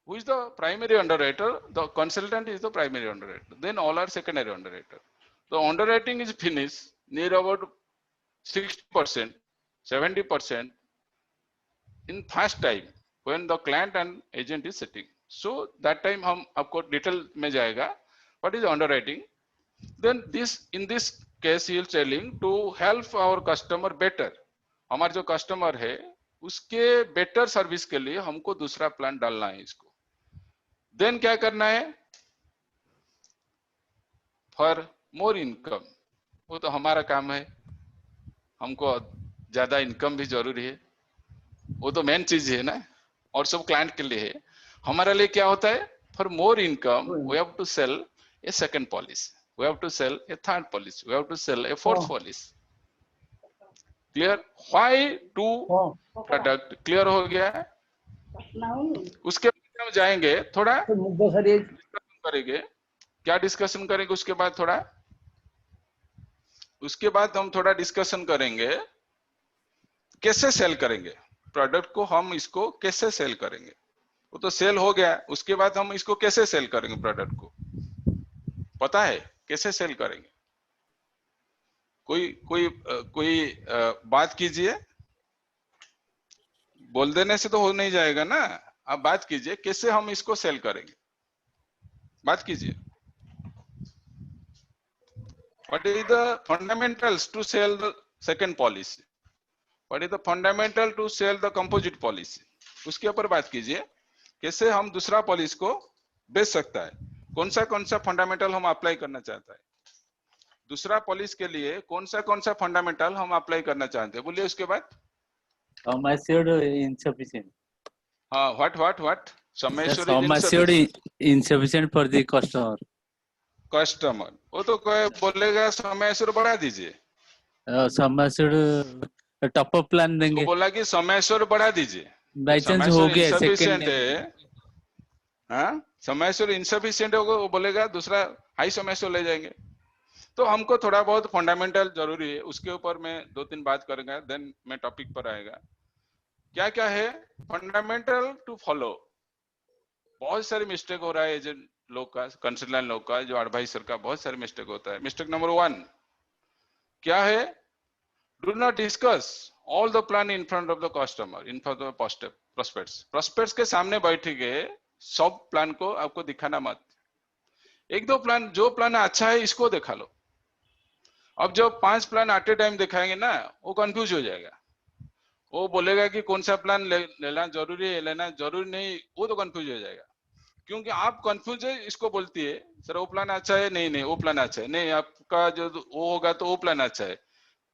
Speaker 2: Who is the primary underwriter? The consultant is the primary underwriter. Then all are secondary underwriter. The underwriting is finished near about 60%, 70% in fast time when the client and agent is sitting. So that time हम आपको detail में जाएगा what is underwriting. Then in this case he is telling to help our customer better. हमारे जो customer है उसके better service के लिए हमको दूसरा प्लान डालना है इसको। देन क्या करना है, फॉर मोर इनकम, वो तो हमारा काम है, हमको ज्यादा इनकम भी जरूरी है, वो तो मेन चीज है ना, और सब क्लाइंट के लिए है। हमारे लिए क्या होता है, for more income we have to sell a second policy, we have to sell a third policy, we have to sell a fourth policy. Clear, why two product clear हो गया है। उसके बाद हम जाएंगे थोड़ा डिस्कशन करेंगे, क्या डिस्कशन करेंगे उसके बाद हम थोड़ा डिस्कशन करेंगे कैसे सेल करेंगे प्रोडक्ट को, हम इसको कैसे सेल करेंगे। वो तो सेल हो गया, उसके बाद हम इसको कैसे सेल करेंगे, प्रोडक्ट को पता है कैसे सेल करेंगे। कोई बात कीजिए, बोल देने से तो हो नहीं जाएगा ना, आप बात कीजिए कैसे हम इसको सेल करेंगे, बात कीजिए। What is the fundamentals to sell the second policy? What is the fundamental to sell the composite policy? उसके ऊपर बात कीजिए, कैसे हम दूसरा पॉलिसी को बेच सकता है, कौन सा फंडामेंटल हम अप्लाई करना चाहता है। दूसरा पॉलिसी के लिए कौन सा फंडामेंटल हम अप्लाई करना चाहते हैं, बोलिए उसके बाद।
Speaker 7: Sum assured insufficient.
Speaker 2: हाँ, what
Speaker 7: Sir,
Speaker 2: Sameshwar
Speaker 7: sum assured insufficient for the customer.
Speaker 2: Customer, वो तो कोई बोलेगा समेश्वर बढ़ा दीजिए,
Speaker 7: Sum assured top up plan
Speaker 2: वो
Speaker 7: देंगे,
Speaker 2: बोला कि समेश्वर बढ़ा दीजिए,
Speaker 7: by chance हो गया
Speaker 2: इनसफिशिएंट
Speaker 7: second
Speaker 2: है, हाँ समेश्वर इनसफिशिएंट होगा, वो बोलेगा दूसरा हाई समेश्वर ले जाएंगे। तो हमको थोड़ा बहुत फंडामेंटल जरूरी है, उसके ऊपर मैं 2-3 बात करूंगा, देन मैं टॉपिक पर आएगा। क्या क्या है फंडामेंटल टू फॉलो। बहुत सारे मिस्टेक हो रहा है एजेंट लोग का, कंसल्टेंट लोग का, जो एडवाइजर का बहुत सारे मिस्टेक होता है। मिस्टेक नंबर 1 क्या है, do not discuss all the plan in front of the customer, in front of prospects. Prospects के सामने बैठ के सब प्लान को आपको दिखाना मत। 1-2 प्लान, जो प्लान अच्छा है इसको दिखा लो। अब जब 5 प्लान एट ए टाइम दिखाएंगे ना, वो कंफ्यूज हो जाएगा, वो बोलेगा कि कौन सा प्लान लेना जरूरी है, लेना जरूरी नहीं, वो तो कंफ्यूज हो जाएगा। क्योंकि आप कंफ्यूज है, इसको बोलती है सर वो प्लान अच्छा है, नहीं वो प्लान अच्छा है, नहीं आपका जो वो होगा तो वो प्लान अच्छा है।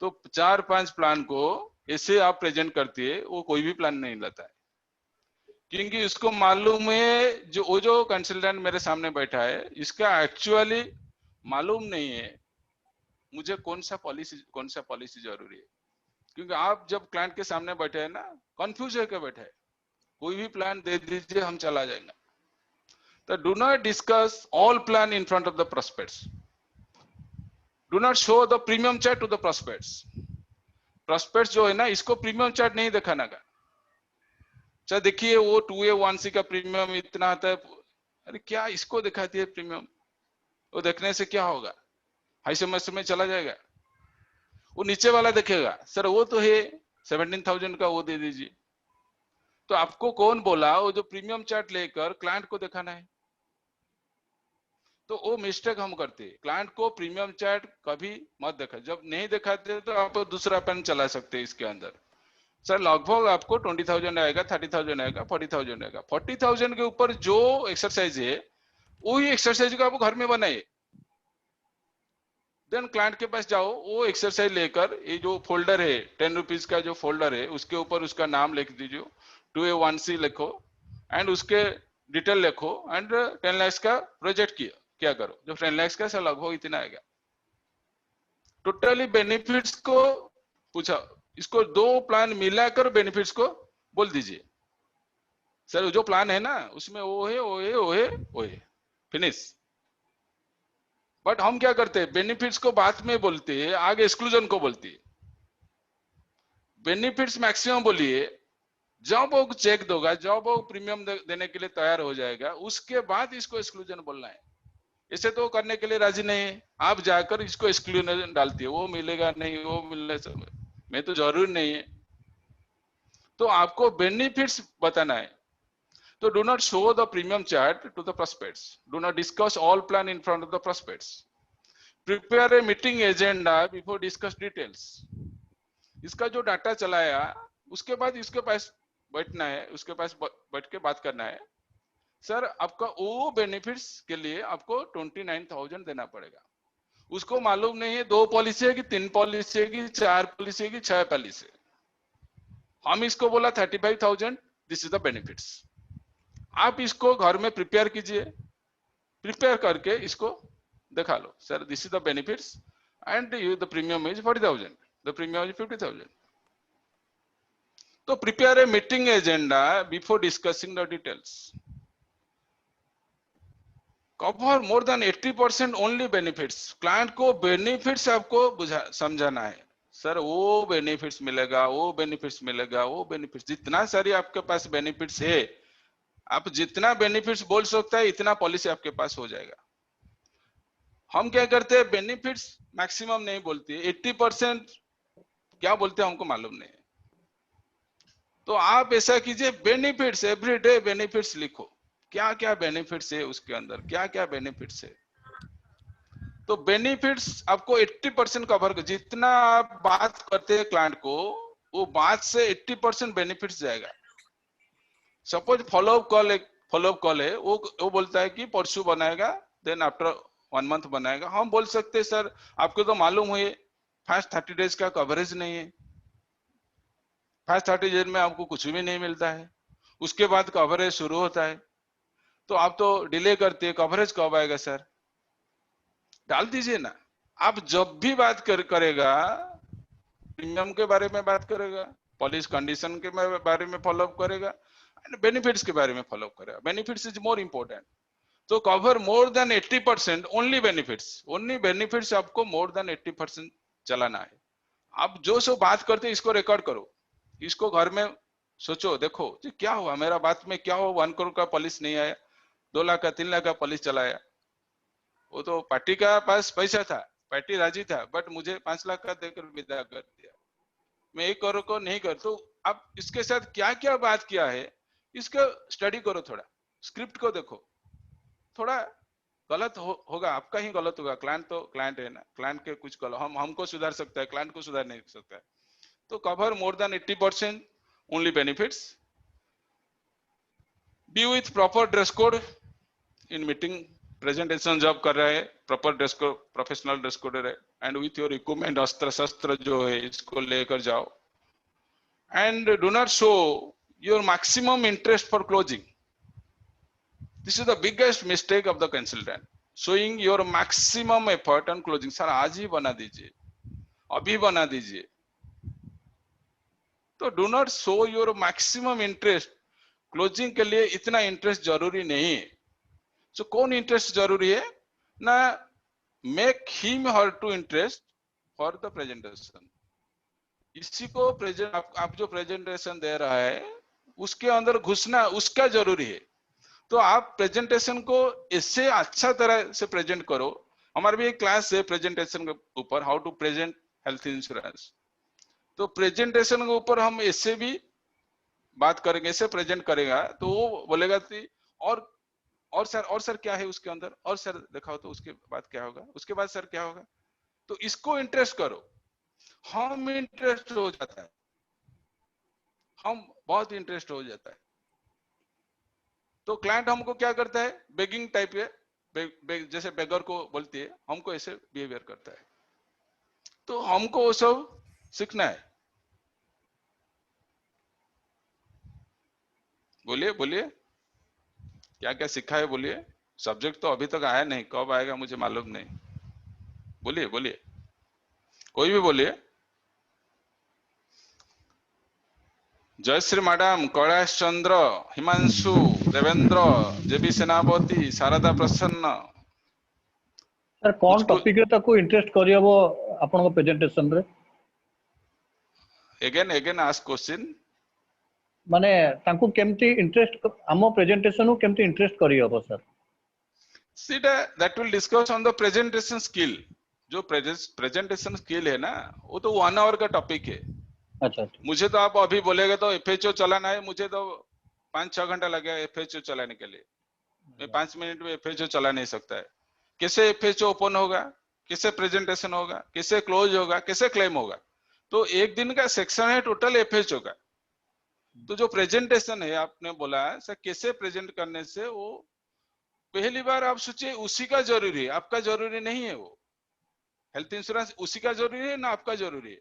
Speaker 2: तो 4-5 प्लान को ऐसे आप प्रेजेंट करती है, वो कोई भी प्लान नहीं लेता है, क्योंकि उसको मालूम है जो वो जो कंसल्टेंट मेरे सामने बैठा है इसका एक्चुअली मालूम नहीं है मुझे कौन सा पॉलिसी जरूरी है। क्योंकि आप जब क्लाइंट के सामने बैठे हैं ना, कंफ्यूज होकर बैठे हैं, कोई भी प्लान दे दीजिए हम चला जाएंगे। तो do not discuss all plan in front of the prospects, do not show the premium chart to the prospects. Prospects जो है ना, इसको प्रीमियम चार्ट नहीं दिखाना का। अच्छा देखिए वो 2A 1C का प्रीमियम इतना आता है, अरे क्या इसको दिखाती है प्रीमियम, वो देखने से क्या होगा, हाई सेमेस्टर में चला जाएगा। वो नीचे वाला देखेगा सर वो तो है 17,000 का, वो दे दीजिए। तो आपको कौन बोला वो जो प्रीमियम चार्ट लेकर क्लाइंट को दिखाना है? तो वो मिस्टेक हम करते हैं, क्लाइंट को प्रीमियम चार्ट कभी मत दिखा। जब नहीं दिखाते तो आप दूसरा पेन चला सकते हैं इसके अंदर। सर लगभग आपको 20,000 आएगा, 30,000 आएगा, 40,000 आएगा। 40,000 के ऊपर जो एक्सरसाइज है वही एक्सरसाइज को आप घर में बनाइए। देन क्लाइंट के पास जाओ, वो एक्सरसाइज लेकर ये जो फोल्डर है 10 रुपीज का जो फोल्डर है उसके ऊपर उसका नाम लिख दीजिए, 2A 1C लिखो एंड उसके डिटेल लिखो एंड 10 लाख का प्रोजेक्ट क्या करो, जो 10 लाख का लगभग इतना आएगा। टोटली बेनिफिट्स को पूछा, इसको 2 प्लान मिलाकर बेनिफिट्स को बोल दीजिए। सर जो प्लान है ना उसमें वो है, फिनिश। बट हम क्या करते हैं, बेनिफिट्स को बाद में बोलते हैं, आगे एक्सक्लूजन को बोलते हैं। बेनिफिट्स मैक्सिमम बोलिए, जब वो चेक दोगा, जब वो प्रीमियम देने के लिए तैयार हो जाएगा, उसके बाद इसको एक्सक्लूजन बोलना है। इसे तो करने के लिए राजी नहीं है, आप जाकर इसको एक्सक्लूजन डालती है, वो मिलेगा नहीं, वो मिलने में तो जरूरी नहीं है। तो आपको बेनिफिट्स बताना है। तो do not show the premium chart to the prospects. Do not discuss all plan in front of the prospects. Prepare a meeting agenda before discuss details. इसका जो डाटा चलाया उसके बाद इसके पास बैठना है, उसके पास बैठ के बात करना है। सर आपका वो बेनिफिट्स के लिए आपको 29,000 देना पड़ेगा। उसको मालूम नहीं है 2 पॉलिसी है कि 3 पॉलिसी है कि 4 पॉलिसी है कि 6 पॉलिसी। हम इसको बोला 35,000, दिस इज द बेनिफिट्स। आप इसको घर में प्रिपेयर कीजिए, प्रिपेयर करके इसको दिखा लो, sir this is the benefits and you the premium is 40,000, the premium is 50,000। तो prepare a meeting agenda before discussing the details. Cover more than 80% only benefits. Client को बेनिफिट्स आपको समझाना है, सर वो बेनिफिट्स मिलेगा, वो बेनिफिट्स मिलेगा, वो बेनिफिट्स, जितना सारी आपके पास बेनिफिट्स है, आप जितना बेनिफिट्स बोल सकता है इतना पॉलिसी आपके पास हो जाएगा। हम क्या करते हैं, बेनिफिट्स मैक्सिमम नहीं बोलते, 80% क्या बोलते हैं हमको मालूम नहीं है। तो आप ऐसा कीजिए, बेनिफिट्स एवरीडे बेनिफिट्स लिखो, क्या क्या बेनिफिट्स है उसके अंदर, क्या क्या बेनिफिट्स है। तो बेनिफिट्स आपको 80% कवर कर, जितना आप बात करते हैं क्लाइंट को, वो बात से 80% बेनिफिट्स जाएगा। सपोज फॉलोअप कॉल है, वो बोलता है कि परसों बनाएगा, देन आफ्टर 1 मंथ बनाएगा, हम बोल सकते हैं सर आपको तो मालूम है फर्स्ट 30 डेज का कवरेज नहीं है, फर्स्ट 30 डेज में आपको कुछ भी नहीं मिलता है, उसके बाद कवरेज शुरू होता है, तो आप तो डिले करते हैं, कवरेज कब आएगा सर? डाल दीजिए ना। आप जब भी बात करेगा प्रीमियम के बारे में बात करेगा, पॉलिसी कंडीशन के बारे में फॉलोअप करेगा, एंड बेनिफिट्स के बारे में फॉलोअप करेगा। बेनिफिट्स इज मोर इंपॉर्टेंट, तो cover more than 80%, only benefits आपको मोर देन 80% चलाना है। आप जो सो बात करते इसको रिकॉर्ड करो, इसको घर में सोचो, देखो जी क्या हुआ, मेरा बात में क्या हुआ, 1 करोड़ का पॉलिसी नहीं आया, 2 लाख का 3 लाख का पॉलिसी चलाया, वो तो पार्टी का पास पैसा था, पार्टी राजी था, बट मुझे 5 लाख का देकर विदा कर दिया, मैं 1 करोड़ को नहीं कर। तो आप इसके साथ क्या क्या बात किया है इसका स्टडी करो, थोड़ा स्क्रिप्ट को देखो, थोड़ा गलत होगा, आपका ही गलत होगा, क्लाइंट तो क्लाइंट है ना, क्लाइंट के कुछ गलत हमको सुधार सकता है, क्लाइंट को सुधार नहीं सकता है। तो cover more than 80%, only benefits, B with proper dress code in meeting, presentation जब कर रहे हैं proper dress code, professional dress code है, एंड विथ योर इक्विपमेंट, अस्त्र शस्त्र जो है इसको लेकर जाओ, and do not show your maximum interest for closing. This is the biggest mistake of the consultant, showing your maximum effort on closing. Sir आज ही बना दीजिए, अभी बना दीजिए, तो do not show your maximum interest. Closing के लिए इतना इंटरेस्ट जरूरी नहीं है। So कौन इंटरेस्ट जरूरी है ना, make him her to interest for the presentation. इसी को आप जो प्रेजेंटेशन दे रहा है उसके अंदर घुसना उसका जरूरी है। तो आप प्रेजेंटेशन को इससे अच्छा तरह से प्रेजेंट करो। हमारे भी एक क्लास है प्रेजेंटेशन के ऊपर, how to present health insurance, तो प्रेजेंटेशन के ऊपर हम इससे भी बात करेंगे, इससे प्रेजेंट करेगा तो वो बोलेगा कि और सर क्या है उसके अंदर, और सर दिखाओ तो उसके बाद क्या होगा, उसके बाद सर क्या होगा, तो इसको इंटरेस्ट करो। हम इंटरेस्ट हो जाता है, हम बहुत इंटरेस्ट हो जाता है, तो क्लाइंट हमको क्या करता है, बेगिंग टाइप है, जैसे बेगर को बोलती है, हमको ऐसे बिहेवियर करता है। तो हमको वो सब सीखना है। बोलिए बोलिए क्या क्या सीखा है, बोलिए। सब्जेक्ट तो अभी तक आया नहीं, कब आएगा मुझे मालूम नहीं, बोलिए बोलिए, कोई भी बोलिए। जयश्री मैडम, कैलाश चंद्र, हिमांशु, देवेंद्र, जेबी सेनापति, शारदा प्रसन्न।
Speaker 8: सर कौन टॉपिक रे ताको इंटरेस्ट करियबो आपन प्रेजेंटेशन रे?
Speaker 2: Again ask question.
Speaker 8: माने ताको केमती इंटरेस्ट हमो प्रेजेंटेशन को केमती इंटरेस्ट करियबो सर?
Speaker 2: सीधा that will discuss on the presentation skill. जो प्रेजेंटेशन स्किल है ना, वो तो 1 आवर का टॉपिक है।
Speaker 8: अच्छा,
Speaker 2: मुझे तो आप अभी बोलेगा तो एफएचओ चलाना है, मुझे तो 5-6 घंटा लगेगा एफएचओ चलाने के लिए, मैं 5 मिनट में एफएचओ चला नहीं सकता है। कैसे एफएचओ ओपन होगा, कैसे प्रेजेंटेशन होगा, कैसे क्लोज होगा, कैसे क्लेम होगा, तो 1 दिन का सेक्शन है टोटल एफएचओ का। तो जो प्रेजेंटेशन है आपने बोला सर कैसे प्रेजेंट करने से, वो पहली बार आप सोचिए उसी का जरूरी है, आपका जरूरी नहीं है। वो हेल्थ इंश्योरेंस उसी का जरूरी है ना आपका जरूरी है,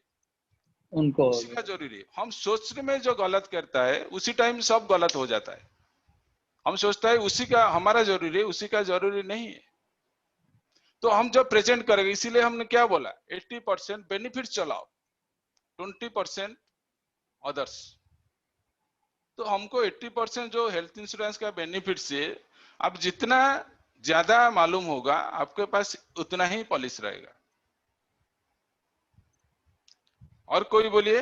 Speaker 8: उनको
Speaker 2: उसी का जरूरी है। हम सोचने में जो गलत करता है उसी टाइम सब गलत हो जाता है। हम सोचता है उसी का हमारा जरूरी है, उसी का जरूरी नहीं है। तो हम जब प्रेजेंट करेंगे, इसीलिए हमने क्या बोला, 80% बेनिफिट चलाओ, 20% अदर्स। तो हमको 80% जो हेल्थ इंश्योरेंस का बेनिफिट से अब जितना ज्यादा मालूम होगा आपके पास उतना ही पॉलिसी रहेगा। और कोई बोलिए।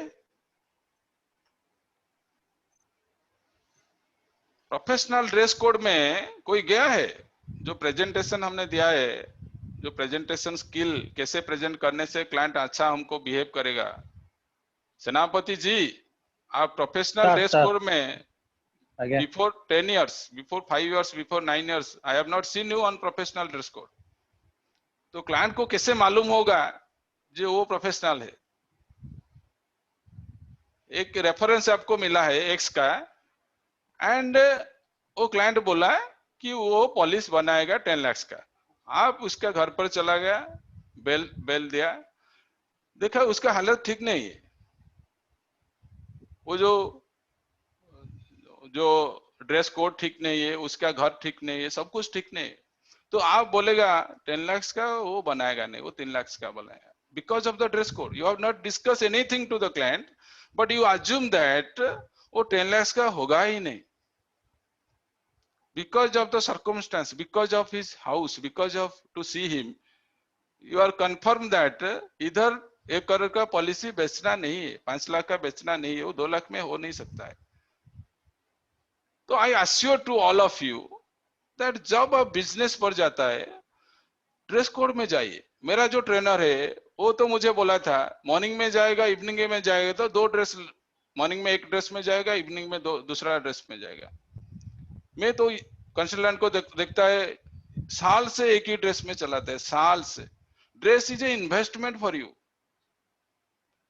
Speaker 2: प्रोफेशनल ड्रेस कोड में कोई गया है? जो प्रेजेंटेशन हमने दिया है, जो प्रेजेंटेशन स्किल कैसे प्रेजेंट करने से क्लाइंट अच्छा हमको बिहेव करेगा। सेनापति जी, आप प्रोफेशनल ड्रेस कोड में before 10 years, before 5 years, before 9 years, I have not seen you on professional dress code. तो क्लाइंट को कैसे मालूम होगा जो वो प्रोफेशनल है? एक रेफरेंस आपको मिला है एक्स का, एंड वो क्लाइंट बोला कि वो पॉलिसी बनाएगा 10 लाख का। आप उसका घर पर चला गया, बेल दिया, देखा उसका हालत ठीक नहीं है, वो जो ड्रेस कोड ठीक नहीं है, उसका घर ठीक नहीं है, सब कुछ ठीक नहीं है, तो आप बोलेगा 10 लाख का वो बनाएगा नहीं, वो 3 लाख का बनाएगा, because of the dress code. You have not discuss anything to the client, but you assume that वो 10 लाख का होगा ही नहीं, because of the circumstance, because of his house, because of to see him, you are confirmed that इधर 1 करोड़ का policy बेचना नहीं है, 5 लाख का बेचना नहीं है, वो 2 लाख में हो नहीं सकता है. तो I assure to all of you that जब आप बिजनेस पर जाता है, ड्रेस कोड में जाइए. मेरा जो ट्रेनर है वो तो मुझे बोला था मॉर्निंग में जाएगा, इवनिंग में जाएगा, तो 2 ड्रेस, मॉर्निंग में 1 ड्रेस में जाएगा, इवनिंग में दूसरा ड्रेस में जाएगा. मैं तो कंसल्टेंट को देखता है साल से एक ही ड्रेस में चलाता है, साल से. Dress is a investment for you.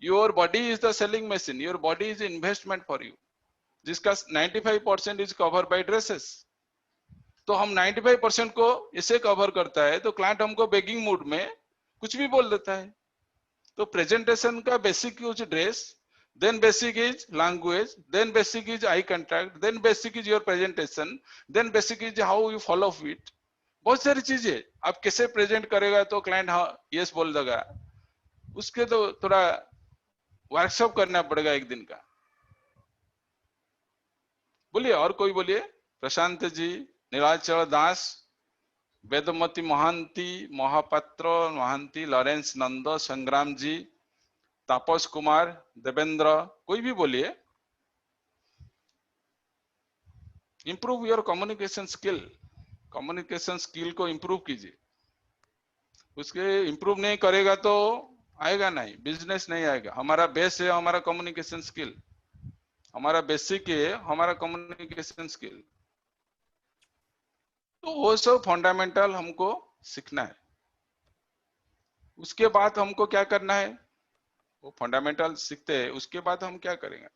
Speaker 2: Your body is the selling machine, your body is investment for you, जिसका 95% इज कवर बाय ड्रेसेस. तो हम 95% को इसे कवर करता है, तो क्लाइंट हमको बेगिंग मूड में कुछ भी बोल देता है. तो प्रेजेंटेशन का basic use dress, then basic is language, then basic is eye contact, then basic is your presentation, then basic is how you follow it. बहुत सारी चीजें आप कैसे प्रेजेंट करेगा तो क्लाइंट हाँ यस बोल देगा, उसके तो थोड़ा वर्कशॉप करना पड़ेगा 1 दिन का. बोलिए और कोई बोलिए. प्रशांत जी, नीलाचल दास, वेदमती महांती, महापात्र महांती, लॉरेंस नंद, संग्राम जी, तापस कुमार, देवेंद्र, कोई भी बोलिए. Improve your communication skill. Communication skill को इंप्रूव कीजिए. उसके इंप्रूव नहीं करेगा तो आएगा नहीं, बिजनेस नहीं आएगा. हमारा बेस है हमारा कम्युनिकेशन स्किल, हमारा बेसिक है हमारा कम्युनिकेशन स्किल. तो वो सब फंडामेंटल हमको सीखना है. उसके बाद हमको क्या करना है, वो फंडामेंटल सीखते हैं, उसके बाद हम क्या करेंगे.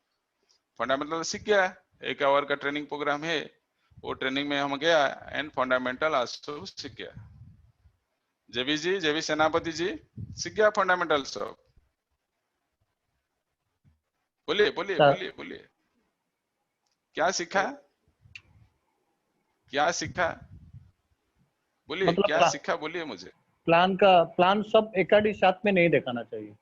Speaker 2: फंडामेंटल सीख गया, 1 आवर का ट्रेनिंग प्रोग्राम है, वो ट्रेनिंग में हम गया एंड फंडामेंटल आल्सो सीख गया. जेबी सेनापति जी सीख गया फंडामेंटल सब. बोलिए बोलिए बोलिए बोलिए, क्या सीखा, क्या सीखा, बोलिए
Speaker 8: मतलब
Speaker 2: क्या सीखा, बोलिए मुझे.
Speaker 8: प्लान सब एकाडी साथ में नहीं दिखाना चाहिए.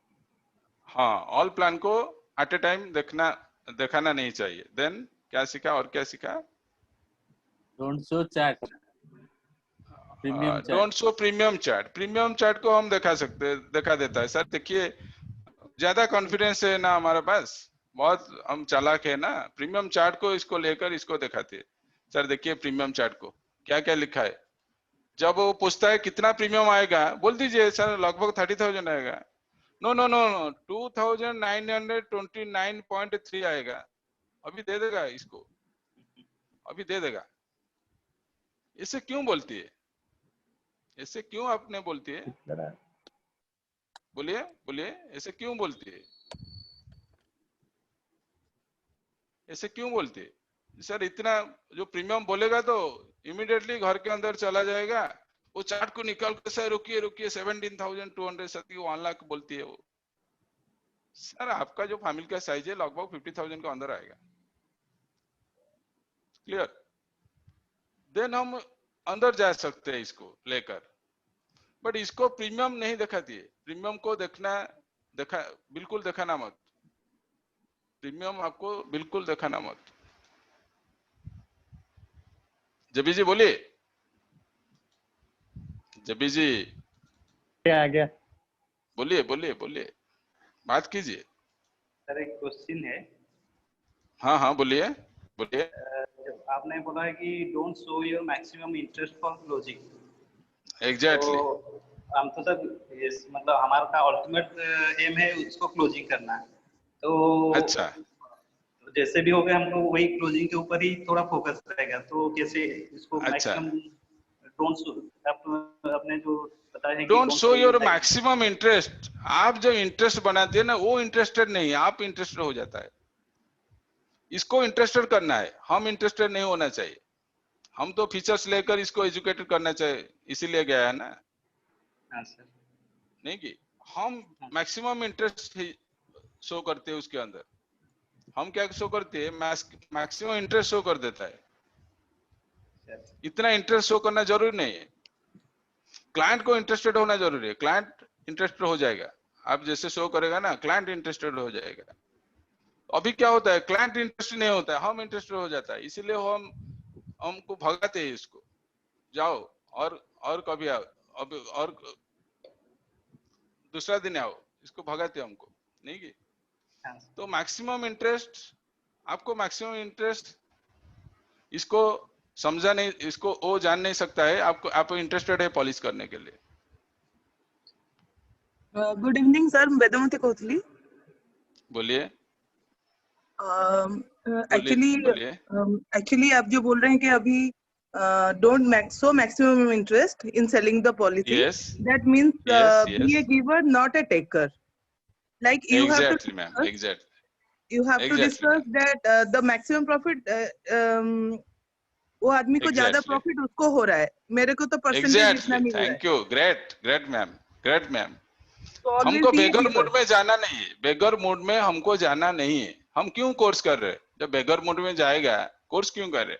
Speaker 2: हाँ, ऑल प्लान को एट ए टाइम दिखाना नहीं चाहिए. देन क्या सीखा और क्या सीखा.
Speaker 7: Don't show chat, premium chat.
Speaker 2: Don't show premium chat. Premium chat को हम दिखा देता है. सर देखिए ज्यादा कॉन्फिडेंस है ना हमारे पास, बहुत हम चालाक है ना. प्रीमियम चैट को इसको लेकर इसको दिखाते हैं. सर देखिए प्रीमियम चैट को क्या क्या लिखा है. जब वो पूछता है कितना प्रीमियम आएगा, बोल दीजिए सर लगभग 30,000 आएगा. नो 2929.3 आएगा. अभी दे देगा इसको, अभी दे देगा. इसे क्यों बोलती है, ऐसे क्यों आपने बोलती है, बोलिए बोलिए, ऐसे क्यों बोलती है, ऐसे क्यों बोलती है. सर इतना जो प्रीमियम बोलेगा तो इमीडिएटली घर के अंदर चला जाएगा, वो चार्ट को निकाल कर सर रुकिए रुकिए 17,230 1 लाख बोलती है वो. सर आपका जो फैमिली का साइज है लगभग 50,000 के अंदर आएगा. क्लियर. देन हम अंदर जा सकते हैं इसको लेकर, बट इसको प्रीमियम नहीं दिखाती है. प्रीमियम को बिल्कुल दिखाना मत. प्रीमियम आपको बिल्कुल दिखाना मत. जबी जी बोलिए. जबी जी
Speaker 8: आ गया,
Speaker 2: बोलिए बोलिए बोलिए, बात कीजिए.
Speaker 9: सर एक क्वेश्चन है.
Speaker 2: हाँ हाँ बोलिए बोलिए.
Speaker 9: जब आपने बोला है कि don't show your maximum interest for closing.
Speaker 2: Exactly.
Speaker 9: तो हम तो सर मतलब हमारा अल्टीमेट एम है उसको क्लोजिंग करना है. तो अच्छा, तो जैसे भी हो गया हम लोग वही क्लोजिंग के ऊपर ही थोड़ा फोकस रहेगा. तो कैसे इसको मैक्सिमम डोंट शो, आपने जो बताया है,
Speaker 2: don't show your maximum interest. आप जो इंटरेस्ट बनाते हैं ना वो इंटरेस्टेड नहीं है, आप इंटरेस्टेड हो जाता है. इसको इंटरेस्टेड करना है, हम इंटरेस्टेड नहीं होना चाहिए. हम तो फीचर्स लेकर इसको एजुकेटेड करना चाहिए, इसीलिए गया है ना।
Speaker 9: हाँ सर।
Speaker 2: नहीं कि हम मैक्सिमम इंटरेस्ट शो करते हैं उसके अंदर। हम क्या शो करते हैं, मैक्सिमम इंटरेस्ट शो कर देता है। इतना इंटरेस्ट शो करना जरूरी नहीं है, क्लाइंट को इंटरेस्टेड होना जरूरी है। क्लाइंट इंटरेस्टेड हो जाएगा, आप जैसे शो करेगा ना, क्लाइंट इंटरेस्टेड हो जाएगा। अभी क्या होता है, क्लाइंट इंटरेस्टेड नहीं होता है, हम इंटरेस्टेड हो जाता है, इसीलिए हमको भगाते हैं इसको, जाओ और कभी आओ, अब और दूसरा दिन आओ, इसको भगाते हैं हमको, नहीं की। तो मैक्सिमम इंटरेस्ट, आपको मैक्सिमम इंटरेस्ट इसको समझा नहीं, इसको वो जान नहीं सकता है, आप इंटरेस्टेड है पॉलिश करने के लिए।
Speaker 10: Good evening sir, Vedmati Kohli.
Speaker 2: बोलिए।
Speaker 10: एक्चुअली आप जो बोल रहे हैं कि अभी don't show maximum interest in selling the policy, that means be a giver not a taker, like you have to you have to discuss that the maximum profit वो आदमी को ज्यादा प्रॉफिट उसको हो रहा है, मेरे को तो परसेंटेज इतना मिल रहा है।
Speaker 2: Thank you, great ma'am. हमको बेगर मोड में जाना नहीं है, बेगर मोड में हमको जाना नहीं है। हम क्यों कोर्स कर रहे हैं? जब बेगर मोड में जाएगा, कोर्स क्यों कर रहे,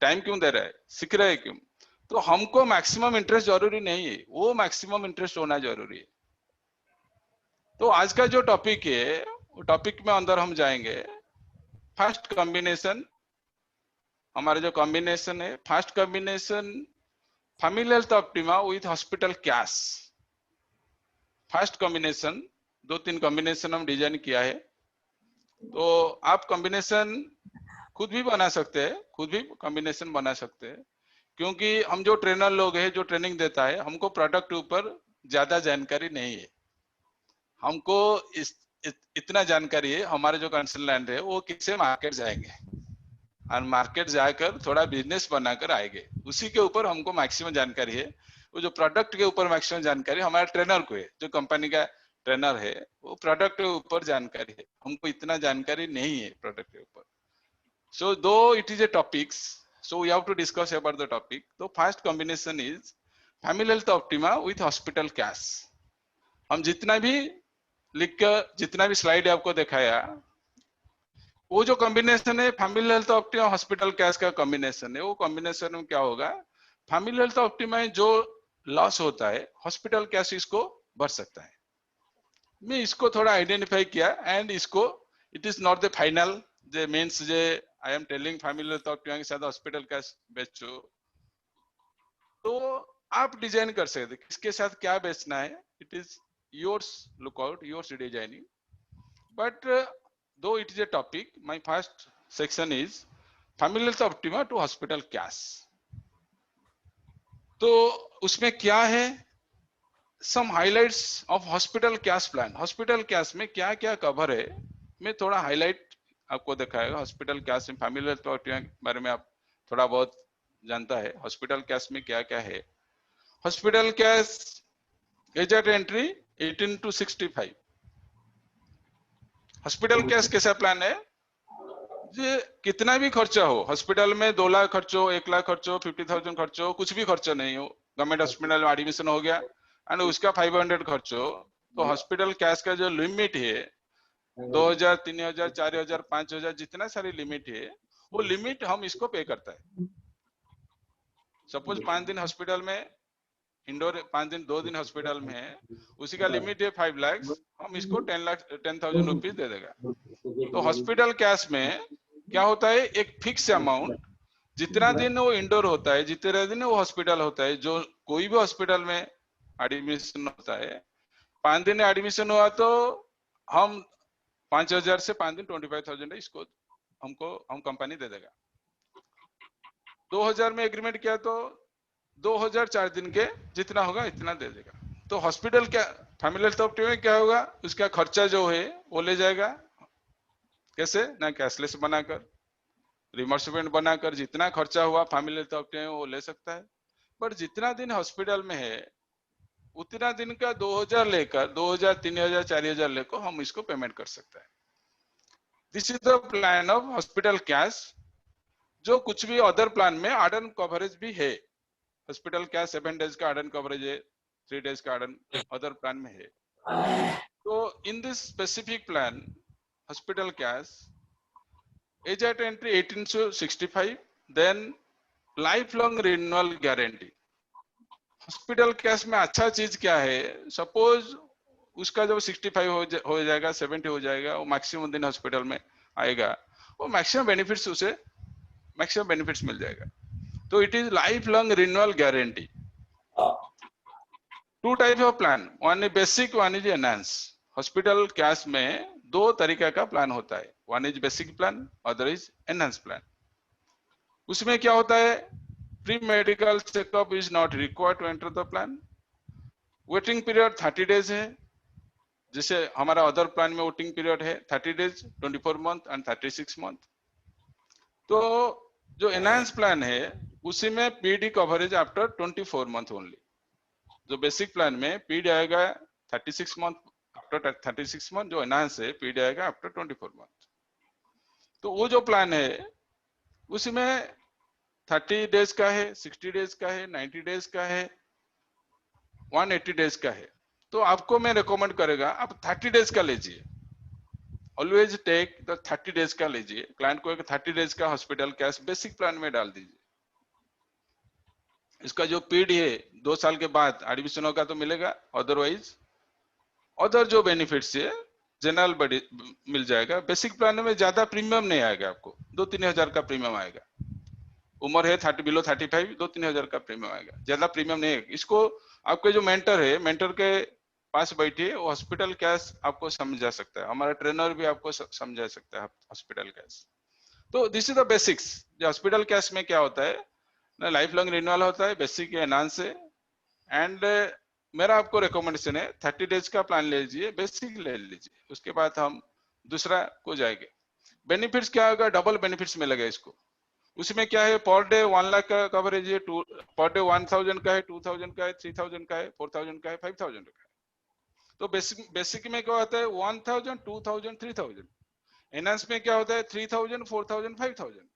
Speaker 2: टाइम क्यों दे रहा है, सीख रहे क्यों? तो हमको मैक्सिमम इंटरेस्ट जरूरी नहीं है, वो मैक्सिमम इंटरेस्ट होना जरूरी है। तो आज का जो टॉपिक है, वो टॉपिक में अंदर हम जाएंगे। फर्स्ट कॉम्बिनेशन, हमारा जो कॉम्बिनेशन है, first combination family health Optima with hospital cash. First combination, 2-3 combination हम डिजाइन किया है। तो आप कॉम्बिनेशन खुद भी बना सकते हैं, खुद भी कॉम्बिनेशन बना सकते हैं, क्योंकि हम जो ट्रेनर लोग हैं, जो ट्रेनिंग देता है, हमको प्रोडक्ट ऊपर ज्यादा जानकारी नहीं है। हमको इतना जानकारी है, हमारे जो कंसल्टेंट है वो किससे मार्केट जाएंगे और मार्केट जाकर थोड़ा बिजनेस बनाकर आएंगे, उसी के ऊपर हमको मैक्सिमम जानकारी है। वो जो प्रोडक्ट के ऊपर मैक्सिमम जानकारी हमारे ट्रेनर को है, जो कंपनी का ट्रेनर है, वो प्रोडक्ट के ऊपर जानकारी है, हमको इतना जानकारी नहीं है प्रोडक्ट के ऊपर। So two it is a topics, so we have to discuss about the topic. तो first combination is family health Optima with hospital cash. हम जितना भी लिख कर, जितना भी स्लाइड आपको दिखाया, वो जो कॉम्बिनेशन है family health optima hospital cash का कॉम्बिनेशन है। वो कॉम्बिनेशन में क्या होगा, फैमिली हेल्थ ऑप्टिमा में जो लॉस होता है, हॉस्पिटल कैश इसको भर सकता है। मैं इसको थोड़ा आइडेंटिफाई किया एंड इसको, it is not the final J means J I am telling family health optima के साथ हॉस्पिटल कैश बेचो। तो आप डिजाइन कर सकते किसके साथ क्या बेचना है, it is yours lookout, yours designing, but though it is a topic, my first section is family health optima to hospital cash। तो उसमें क्या है, some highlights of hospital cash plan। hospital cash में क्या क्या कवर है, मैं थोड़ा हाईलाइट आपको दिखाएगा। हॉस्पिटल कैश में फैमिली हेल्थ ऑप्टिमा के बारे में आप थोड़ा बहुत जानता है, हॉस्पिटल कैश में क्या क्या है। Hospital cash agent entry 18 to 65। Hospital cash कैसा प्लान है, जे कितना भी खर्चा हो हॉस्पिटल में, 2 लाख खर्च हो, 1 लाख खर्च हो, 50,000 खर्च हो, कुछ भी खर्चा नहीं हो, गवर्नमेंट हॉस्पिटल में एडमिशन हो गया एंड उसका 500 खर्च हो, तो हॉस्पिटल कैश का जो लिमिट है 2,000, 3,000, 4,000, 5,000, जितना सारी लिमिट है, वो लिमिट हम इसको पे करता है। सपोज 5 दिन हॉस्पिटल में इंडोर, 5 दिन 2 दिन हॉस्पिटल में है, उसी का लिमिट है 5 लाख, हम इसको 10,000 रुपीज दे देगा। तो हॉस्पिटल कैश में क्या होता है, एक फिक्स अमाउंट, जितना दिन वो इंडोर होता है, जितने दिन वो हॉस्पिटल होता है, जो कोई भी हॉस्पिटल में एडमिशन होता है, 5 दिन एडमिशन हुआ तो हम 5,000 से 5 दिन 25,000 है, इसको हम कंपनी दे देगा। 2,000 में एग्रीमेंट किया तो 2,000 4 दिन के जितना होगा इतना दे देगा। तो हॉस्पिटल क्या, फैमिली हेल्थ ऑप्टिमा में क्या होगा, उसका खर्चा जो है वो ले जाएगा, कैसे ना, कैशलेस बनाकर, रिमर्समेंट बनाकर, जितना खर्चा हुआ फैमिली हेल्थ ऑप्टिमा में वो ले सकता है। पर जितना दिन हॉस्पिटल में है उतना दिन का 2,000 लेकर, 2,000, 3,000, 4,000 लेकर हम इसको पेमेंट कर सकते हैं। This is the plan of hospital cash जो कुछ भी अदर प्लान में आर्डन कवरेज भी है, हॉस्पिटल कैश 7 डेज का आर्डन कवरेज है, 3 डेज का आर्डन अदर प्लान में है। तो in this specific plan hospital cash age at entry 18 to 65, then life long renewal guarantee. Hospital cash में अच्छा चीज क्या है, सपोज उसका जब 65 हो जाएगा, 70 हो जाएगा, वो मैक्सिमम दिन हॉस्पिटल में आएगा, वो मैक्सिमम बेनिफिट्स उसे मैक्सिमम बेनिफिट्स मिल जाएगा। तो it is life long renewal guarantee. 2 type of plan, one is basic, one is enhance. Hospital cash में 2 तरीके का प्लान होता है, one is basic plan, other is enhance plan. उसमें क्या होता है, pre medical checkup is not required to enter the plan. Waiting period 30 days है, जैसे हमारा अदर प्लान में वेटिंग पीरियड है 30 डेज, 24 मंथ एंड 36 मंथ। तो जो एनहांस प्लान है उसी में PD coverage after 24 month only. जो बेसिक प्लान में पीडी आएगा 36 मंथ, आफ्टर 36 मंथ। जो एनहांस है पीडी आएगा आफ्टर 24 मंथ। तो वो जो प्लान है उसमें 30 डेज का है, 60 डेज का है, 90 डेज का है, 180 डेज का है। तो आपको मैं रिकमेंड करेगा आप 30 डेज का लीजिए, ऑलवेज टेक द 30 डेज का लीजिए। क्लाइंट को एक 30 डेज का हॉस्पिटल कैश बेसिक प्लान में डाल दीजिए। इसका जो पीड है 2 साल के बाद एडमिशन होगा तो मिलेगा, अदरवाइज अदर जो बेनिफिट्स है जनरल बड़ी मिल जाएगा। बेसिक प्लान में ज्यादा प्रीमियम नहीं आएगा, आपको 2-3 हजार का प्रीमियम आएगा। उम्र है 30 बिलो 35, 2-3 हजार का प्रीमियम आएगा, ज्यादा प्रीमियम नहीं है। इसको आपके जो मेंटर है, मेंटर के पास बैठिए, वो हॉस्पिटल कैश आपको समझा सकता है, हमारा ट्रेनर भी आपको समझा सकता है हॉस्पिटल कैश। तो दिस इज द बेसिक्स। जो हॉस्पिटल कैश में क्या होता है ना, लाइफ लॉन्ग रिन्यूअल होता है, बेसिक एनहांस है। एंड मेरा आपको रिकमेंडेशन है 30 डेज का प्लान ले लीजिए, बेसिक ले लीजिए, उसके बाद हम दूसरा को जाएंगे। बेनिफिट्स क्या होगा, डबल बेनिफिट्स मिलेगा इसको। उसमें क्या है, पर डे 1 लाख का कवरेज है, पर डे 1000 का है, 2000 का है, 3000 का है, 4000 का है, 5000 का है। तो बेसिक में क्या होता है 1000, 2000, 3000। एनहांस में क्या होता है 3000, 4000, 5000।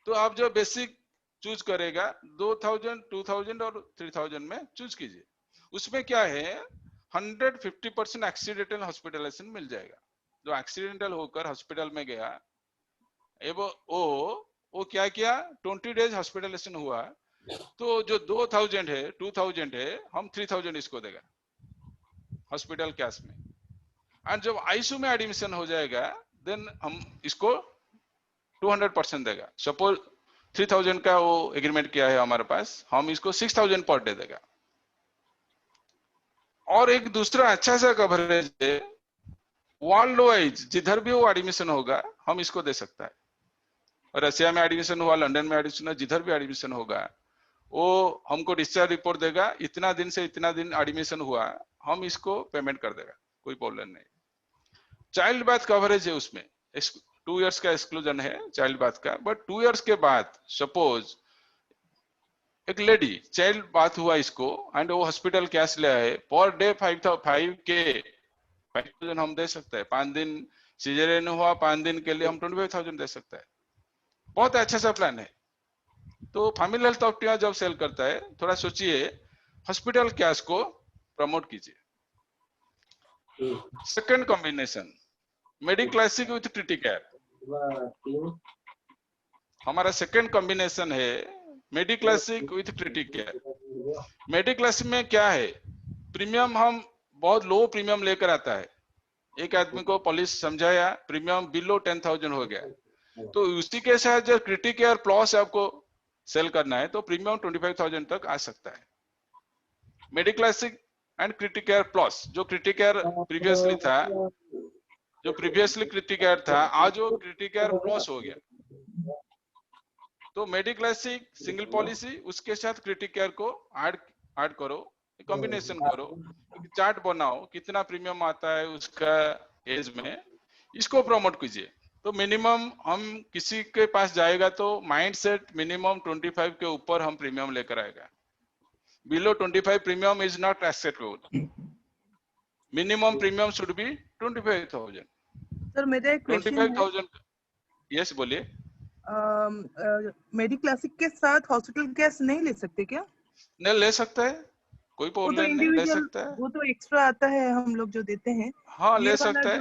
Speaker 2: तो आप जो बेसिक चूज करेगा 2000, 2000 और 3000 में चूज कीजिए। उसमें क्या है 150% एक्सीडेंटल हॉस्पिटलाइजेशन मिल जाएगा। जो एक्सीडेंटल होकर हॉस्पिटल में गया वो क्या किया, 20 डेज हॉस्पिटलाइजेशन हुआ, तो जो 2000 है 2000 है, हम 3000 इसको देगा हॉस्पिटल कैश में। और जब आईसीयू में एडमिशन हो जाएगा देन हम इसको 200% देगा। सपोज 3000 का वो एग्रीमेंट किया है हमारे पास, हम इसको 6000 पर डे देगा। और एक दूसरा अच्छा सा कवरेज है, वर्ल्ड वाइज जिधर भी वो एडमिशन होगा हम इसको दे सकता है। रशिया में एडमिशन हुआ, लंदन में एडमिशन हुआ, जिधर भी एडमिशन होगा वो हमको डिस्चार्ज रिपोर्ट देगा, इतना दिन से इतना दिन एडमिशन हुआ, हम इसको पेमेंट कर देगा, कोई प्रॉब्लम नहीं। चाइल्ड बाथ कवरेज है, उसमें 2 इयर्स का एक्सक्लूजन है चाइल्ड बाथ का। बट 2 इयर्स के बाद सपोज एक लेडी चाइल्ड बाथ हुआ इसको एंड वो हॉस्पिटल कैश ले आए, पर डे 5000 हम दे सकते हैं। 5 दिन सीजरियन हुआ, 5 दिन के लिए हम 25000 दे सकते हैं। बहुत अच्छा सा प्लान है। तो फैमिली हेल्थ ऑप्टिमा जब सेल करता है, थोड़ा सोचिए, हॉस्पिटल कैश को प्रमोट कीजिए। Second combination Mediclassic with Criticare. हमारा सेकंड कॉम्बिनेशन है मेडिक्लासिक विथ क्रिटिकेयर। मेडिक्लासिक में क्या है, प्रीमियम हम बहुत लो प्रीमियम लेकर आता है। एक आदमी को पुलिस समझाया, प्रीमियम बिलो 10,000 हो गया, तो उसी के साथ जो क्रिटिकेयर प्लस आपको सेल करना है तो प्रीमियम 25,000 तक आ सकता है। मेडिक्लासिक एंड क्रिटिकेयर प्लस, जो क्रिटिकेयर प्रीवियसली था, जो प्रीवियसली क्रिटिकेयर था, आज वो क्रिटिकेयर प्लस हो गया। तो मेडिक्लासिक सिंगल पॉलिसी, उसके साथ क्रिटिकेयर को ऐड करो, कॉम्बिनेशन करो, चार्ट बनाओ कितना प्रीमियम आता है उसका एज में, इसको प्रमोट कीजिए। तो मिनिमम हम किसी के पास जाएगा तो माइंडसेट मिनिमम 25 के ऊपर हम प्रीमियम लेकर आएगा। Below 25 premium is not acceptable. Minimum premium should be 25,000।
Speaker 10: Sir मेरा एक क्वेश्चन है।
Speaker 2: 25,000। यस बोलिए।
Speaker 10: मेडिक्लासिक के साथ हॉस्पिटल कैश नहीं ले सकते क्या?
Speaker 2: नहीं ले सकता है, कोई प्रॉब्लम नहीं, ले सकता है।
Speaker 10: वो तो एक्स्ट्रा आता है हम लोग जो देते हैं।
Speaker 2: हाँ ले सकता है,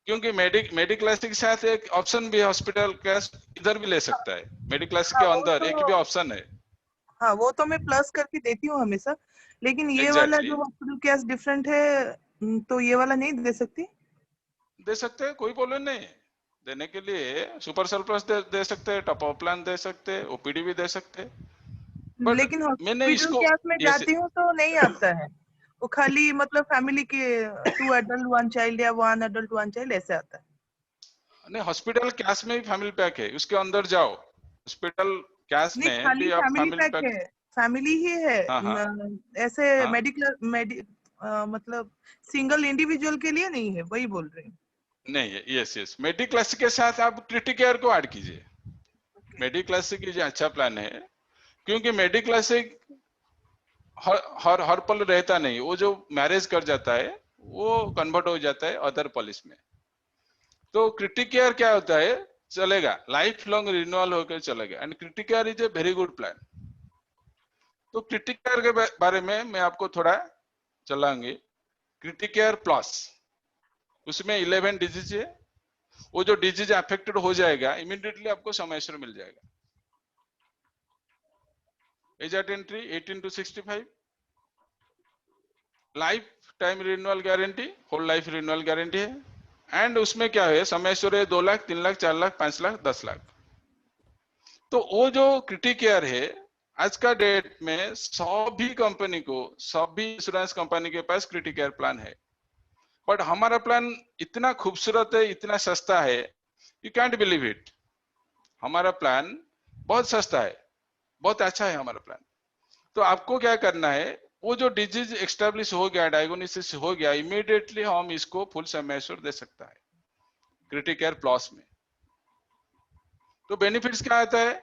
Speaker 2: क्योंकि मेडिक्लासिक के साथ एक ऑप्शन भी है, हॉस्पिटल कैश इधर भी ले सकता है। मेडिक्लासिक के अंदर एक भी ऑप्शन है।
Speaker 10: हाँ वो तो मैं प्लस करके देती हूँ हमेशा, लेकिन ये वाला जो हॉस्पिटल कैश डिफरेंट है, तो ये वाला नहीं दे सकती?
Speaker 2: दे सकते हैं, कोई प्रॉब्लम नहीं देने के लिए। सुपर सरप्लस दे सकते हैं, टॉप अप प्लान दे सकते हैं, ओपीडी भी दे सकते हैं।
Speaker 10: लेकिन
Speaker 2: मैंने इसको
Speaker 10: कैश में जाती हूँ तो नहीं आता है, वो खाली मतलब फैमिली के 2 adult 1 child या 1 adult 1 child ऐसे आता है।
Speaker 2: नहीं हॉस्पिटल कैश में ही फैमिली पैक है, उसके अंदर जाओ हॉस्पिटल कैश में भी आप फैमिली पैक
Speaker 10: है, फैमिली ही है। ऐसे मेडिकल मतलब सिंगल इंडिविजुअल के लिए नहीं है, वही बोल रही हूँ।
Speaker 2: नहीं है। यस मेडिक्लासिक के साथ आप क्रिटिकेयर को ऐड कीजिए। मेडिक्लासिक ये अच्छा प्लान है, क्योंकि मेडिक्लासिक हर पल रहता नहीं, वो जो मैरिज कर जाता है वो कन्वर्ट हो जाता है अदर पॉलिसी में। तो क्रिटिकेयर क्या होता है, चलेगा लाइफ लॉन्ग रिन्यूअल होकर चलेगा, and Criticare is a very good plan. तो क्रिटिकेयर के बारे में मैं आपको थोड़ा चलाऊंगी। क्रिटिकेयर प्लस, उसमें 11 डिजीज है, वो जो डिजीज अफेक्टेड हो जाएगा इमीडिएटली आपको समय श्योर मिल जाएगा। Age at entry 18 to 65, life time renewal guarantee, whole life renewal guarantee है, एंड उसमें क्या है समय श्योर है 2 लाख 3 लाख 4 लाख 5 लाख 10 लाख। तो वो जो क्रिटिकेयर है आज का डेट में सभी कंपनी को, सभी इंश्योरेंस कंपनी के पास क्रिटिकेयर प्लान है, बट हमारा प्लान इतना खूबसूरत है, इतना सस्ता है, यू कैंट बिलीव इट। हमारा प्लान बहुत सस्ता है, बहुत अच्छा है हमारा प्लान। तो आपको क्या करना है, वो जो डिजीज एस्टेब्लिश हो गया, डायग्नोसिस हो गया, इमीडिएटली हम इसको फुल समय श्योर दे सकता है क्रिटिकेयर प्लस में। तो बेनिफिट्स क्या आता है,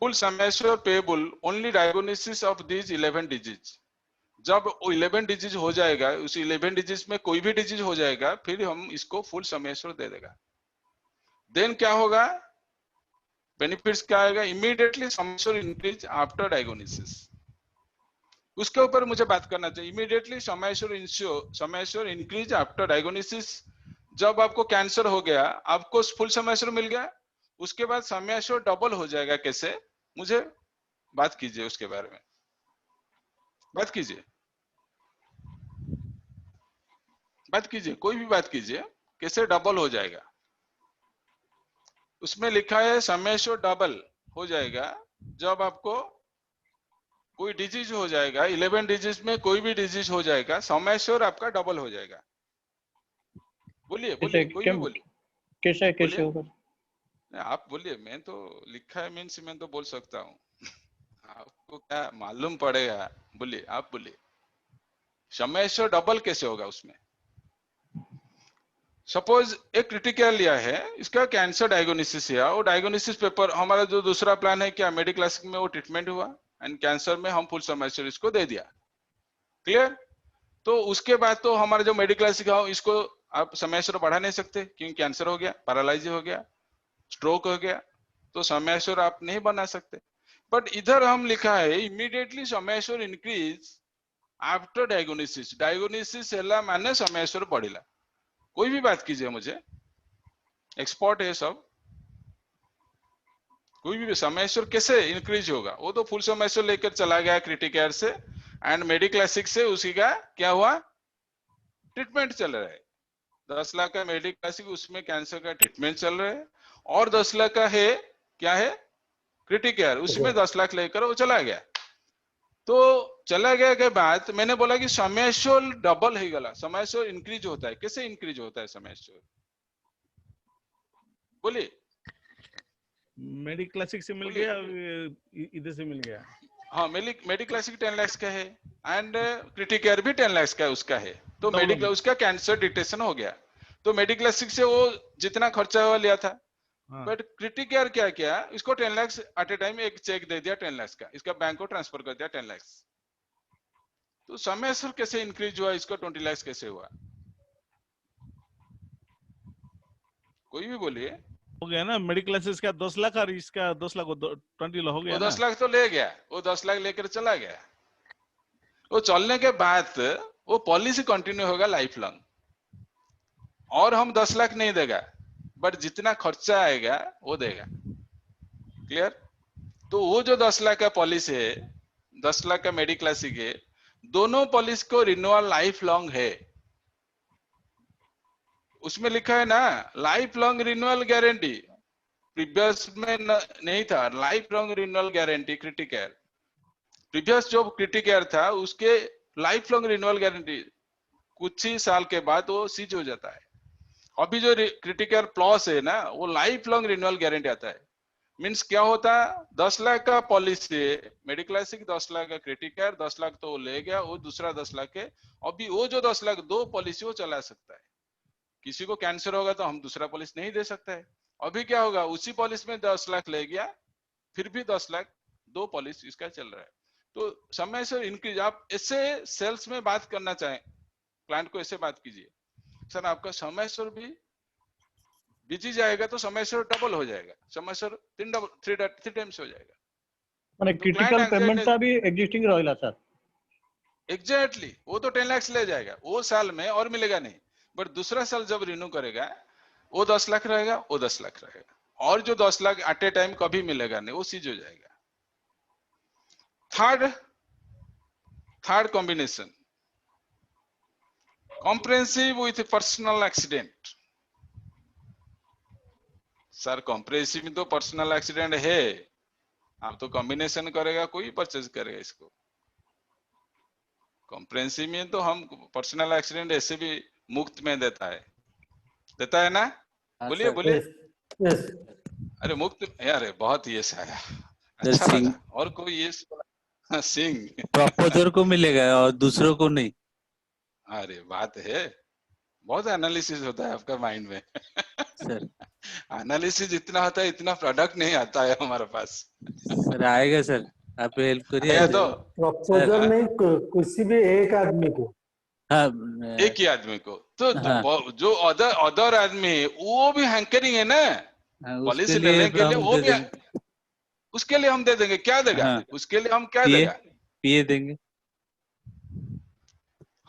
Speaker 2: फुल समय sure payable only diagnosis of these 11 disease. जब वो 11 डिजीज हो जाएगा, उस 11 डिजीज में कोई भी डिजीज हो जाएगा, फिर हम इसको फुल समय श्योर दे देगा। देन क्या होगा, बेनिफिट्स क्या आएगा, इमीडिएटली सम श्योर इंक्रीज आफ्टर डायग्नोसिस। उसके ऊपर मुझे बात करना चाहिए। इमीडिएटली सम श्योर इंक्रीज आफ्टर डायग्नोसिस। जब आपको कैंसर हो गया, आपको फुल सम श्योर मिल गया, उसके बाद सम श्योर डबल हो जाएगा। कैसे, मुझे बात कीजिए, उसके बारे में बात कीजिए, कोई भी बात कीजिए, कैसे डबल हो जाएगा। उसमें लिखा है सम श्योर डबल हो जाएगा जब आपको कोई डिजीज हो जाएगा, 11 डिजीज में कोई भी डिजीज हो जाएगा, सम श्योर आपका डबल हो जाएगा। बोलिए कोई भी बोलिए,
Speaker 8: कैसे होगा?
Speaker 2: आप बोलिए, मैं तो लिखा है मीन्स मैं तो बोल सकता हूँ, आपको क्या मालूम पड़ेगा, बोलिए, आप बोलिए सम श्योर डबल कैसे होगा। उसमें सपोज एक क्रिटिकल लिया है, इसका कैंसर डायग्नोसिस है, वो डायग्नोसिस पेपर हमारा जो दूसरा प्लान है क्या मेडिक्लासिक में वो ट्रीटमेंट हुआ, एंड कैंसर में हम फुल समय श्योर इसको दे दिया। क्लियर। तो उसके बाद तो हमारा जो मेडिक्लासिक है इसको आप समय श्योर बढ़ा नहीं सकते, क्योंकि कैंसर हो गया, पैरालाइज हो गया, स्ट्रोक हो गया, तो समय श्योर आप नहीं बना सकते। बट इधर हम लिखा है इमीडिएटली समय sure increase after diagnosis. Diagnosis है माने समय श्योर बढ़िला। कोई भी बात कीजिए, मुझे एक्सपर्ट है सब, कोई भी समय श्योर कैसे इंक्रीज होगा, वो तो फुल समय श्योर लेकर चला गया क्रिटिकेयर से, एंड मेडिक्लासिक से उसी का क्या हुआ, ट्रीटमेंट चल रहा है। 10 लाख का मेडिक्लासिक, उसमें कैंसर का ट्रीटमेंट चल रहा है, और 10 लाख का है क्या है क्रिटिकेयर, उसमें 10 लाख लेकर वो चला गया। तो चला गया के बाद मैंने बोला कि समय श्योर डबल ही गला, समय श्योर इंक्रीज होता है। कैसे इंक्रीज होता है समय श्योर, बोलिए।
Speaker 3: मेडिक्लासिक से मिल गया, इधर से मिल गया।
Speaker 2: हाँ, मेडिक्लासिक 10 लाख का है, एंड क्रिटिकेयर भी 10 लाख का उसका है। तो मेडिक्लास उसका कैंसर डिटेक्शन हो गया, तो मेडिक्लासिक से वो जितना खर्चा हुआ लिया था। बट क्रिटिकेयर क्या किया, इसको 10 लाख एट ए टाइम एक चेक दे दिया 10 लाख का, इसका बैंक को ट्रांसफर कर दिया 10 लाख। तो समय श्योर कैसे इंक्रीज हुआ, इसको 20 लाख कैसे हुआ, कोई भी बोलिए।
Speaker 3: हो गया ना, मेडिकल क्लासेस का 10 लाख और इसका 10 लाख 20 लाख हो गया
Speaker 2: वो
Speaker 3: ना।
Speaker 2: 10 लाख तो ले गया, वो 10 लाख लेकर चला गया। वो चलने के बाद वो पॉलिसी कंटिन्यू होगा लाइफ लॉन्ग, और हम 10 लाख नहीं देगा, बट जितना खर्चा आएगा वो देगा। क्लियर? तो वो जो 10 लाख का पॉलिसी है, 10 लाख का मेडिक्लासिक है, दोनों पॉलिसी को रिन्यूअल लाइफ लॉन्ग है। उसमें लिखा है ना life long renewal guarantee, previous में नहीं था life long renewal guarantee Criticare. Previous जो क्रिटिकेयर था उसके लाइफ लॉन्ग रिन्यूअल गारंटी कुछ ही साल के बाद वो सीज हो जाता है। अभी जो क्रिटिकेयर प्लस है ना वो लाइफ लॉन्ग रिन्यूअल गारंटी आता है। मीन्स क्या होता है, 10 लाख का पॉलिसी मेडिक्लासिक, 10 लाख का क्रिटिकेयर, 10 लाख तो वो ले गया, वो दूसरा 10 लाख है। अभी वो जो 10 लाख दो पॉलिसी वो चला सकता है। किसी को कैंसर होगा तो हम दूसरा पॉलिसी नहीं दे सकते है। अभी क्या होगा, उसी पॉलिसी में 10 लाख ले गया, फिर भी 10 लाख दो पॉलिसी इसका चल रहा है। तो समय से इंक्रीज, आप ऐसे सेल्स में बात करना चाहें क्लाइंट को, ऐसे बात कीजिए, सर आपका समय सर भी बिजी जाएगा तो समय सर डबल हो जाएगा, समय सर 3 टाइम्स हो जाएगा।
Speaker 8: माने क्रिटिकल पेमेंट ता भी एग्जिस्टिंग रहेला सर।
Speaker 2: एग्जैक्टली, वो तो 10 लाख ले जाएगा, वो साल में और मिलेगा नहीं, बट दूसरा साल जब रिन्यू करेगा वो 10 लाख रहेगा, वो 10 लाख रहेगा, और जो 10 लाख एट ए टाइम कभी मिलेगा नहीं, वो सीज हो जाएगा। Third combination, comprehensive with personal accident. Sir comprehensive में तो पर्सनल एक्सीडेंट है, आप तो कॉम्बिनेशन करेगा कोई परचेज करेगा इसको। कॉम्प्रिहेंसिव में तो हम पर्सनल एक्सीडेंट ऐसे भी मुफ्त में देता है ना। बोलिए बोलिए। अरे मुफ्त, अरे बहुत यस आया, अच्छा लगा। और कोई यस? सिंह
Speaker 7: प्रपोजर को मिलेगा और दूसरों को नहीं।
Speaker 2: अरे बात है, बहुत एनालिसिस होता है आपका माइंड में
Speaker 7: सर
Speaker 2: एनालिसिस जितना होता है इतना प्रोडक्ट नहीं आता है हमारे पास।
Speaker 7: सर आएगा सर, आप हेल्प करिए।
Speaker 2: तो
Speaker 1: प्रपोजर नहीं, किसी भी एक आदमी को,
Speaker 7: हाँ
Speaker 2: एक ही आदमी को तो जो अदर आदमी है वो भी हैंकरिंग है ना, पॉलिसी लेने के लिए वो भी, उसके लिए हम दे देंगे। क्या देगा? उसके लिए हम क्या देगा?
Speaker 7: पीए देंगे।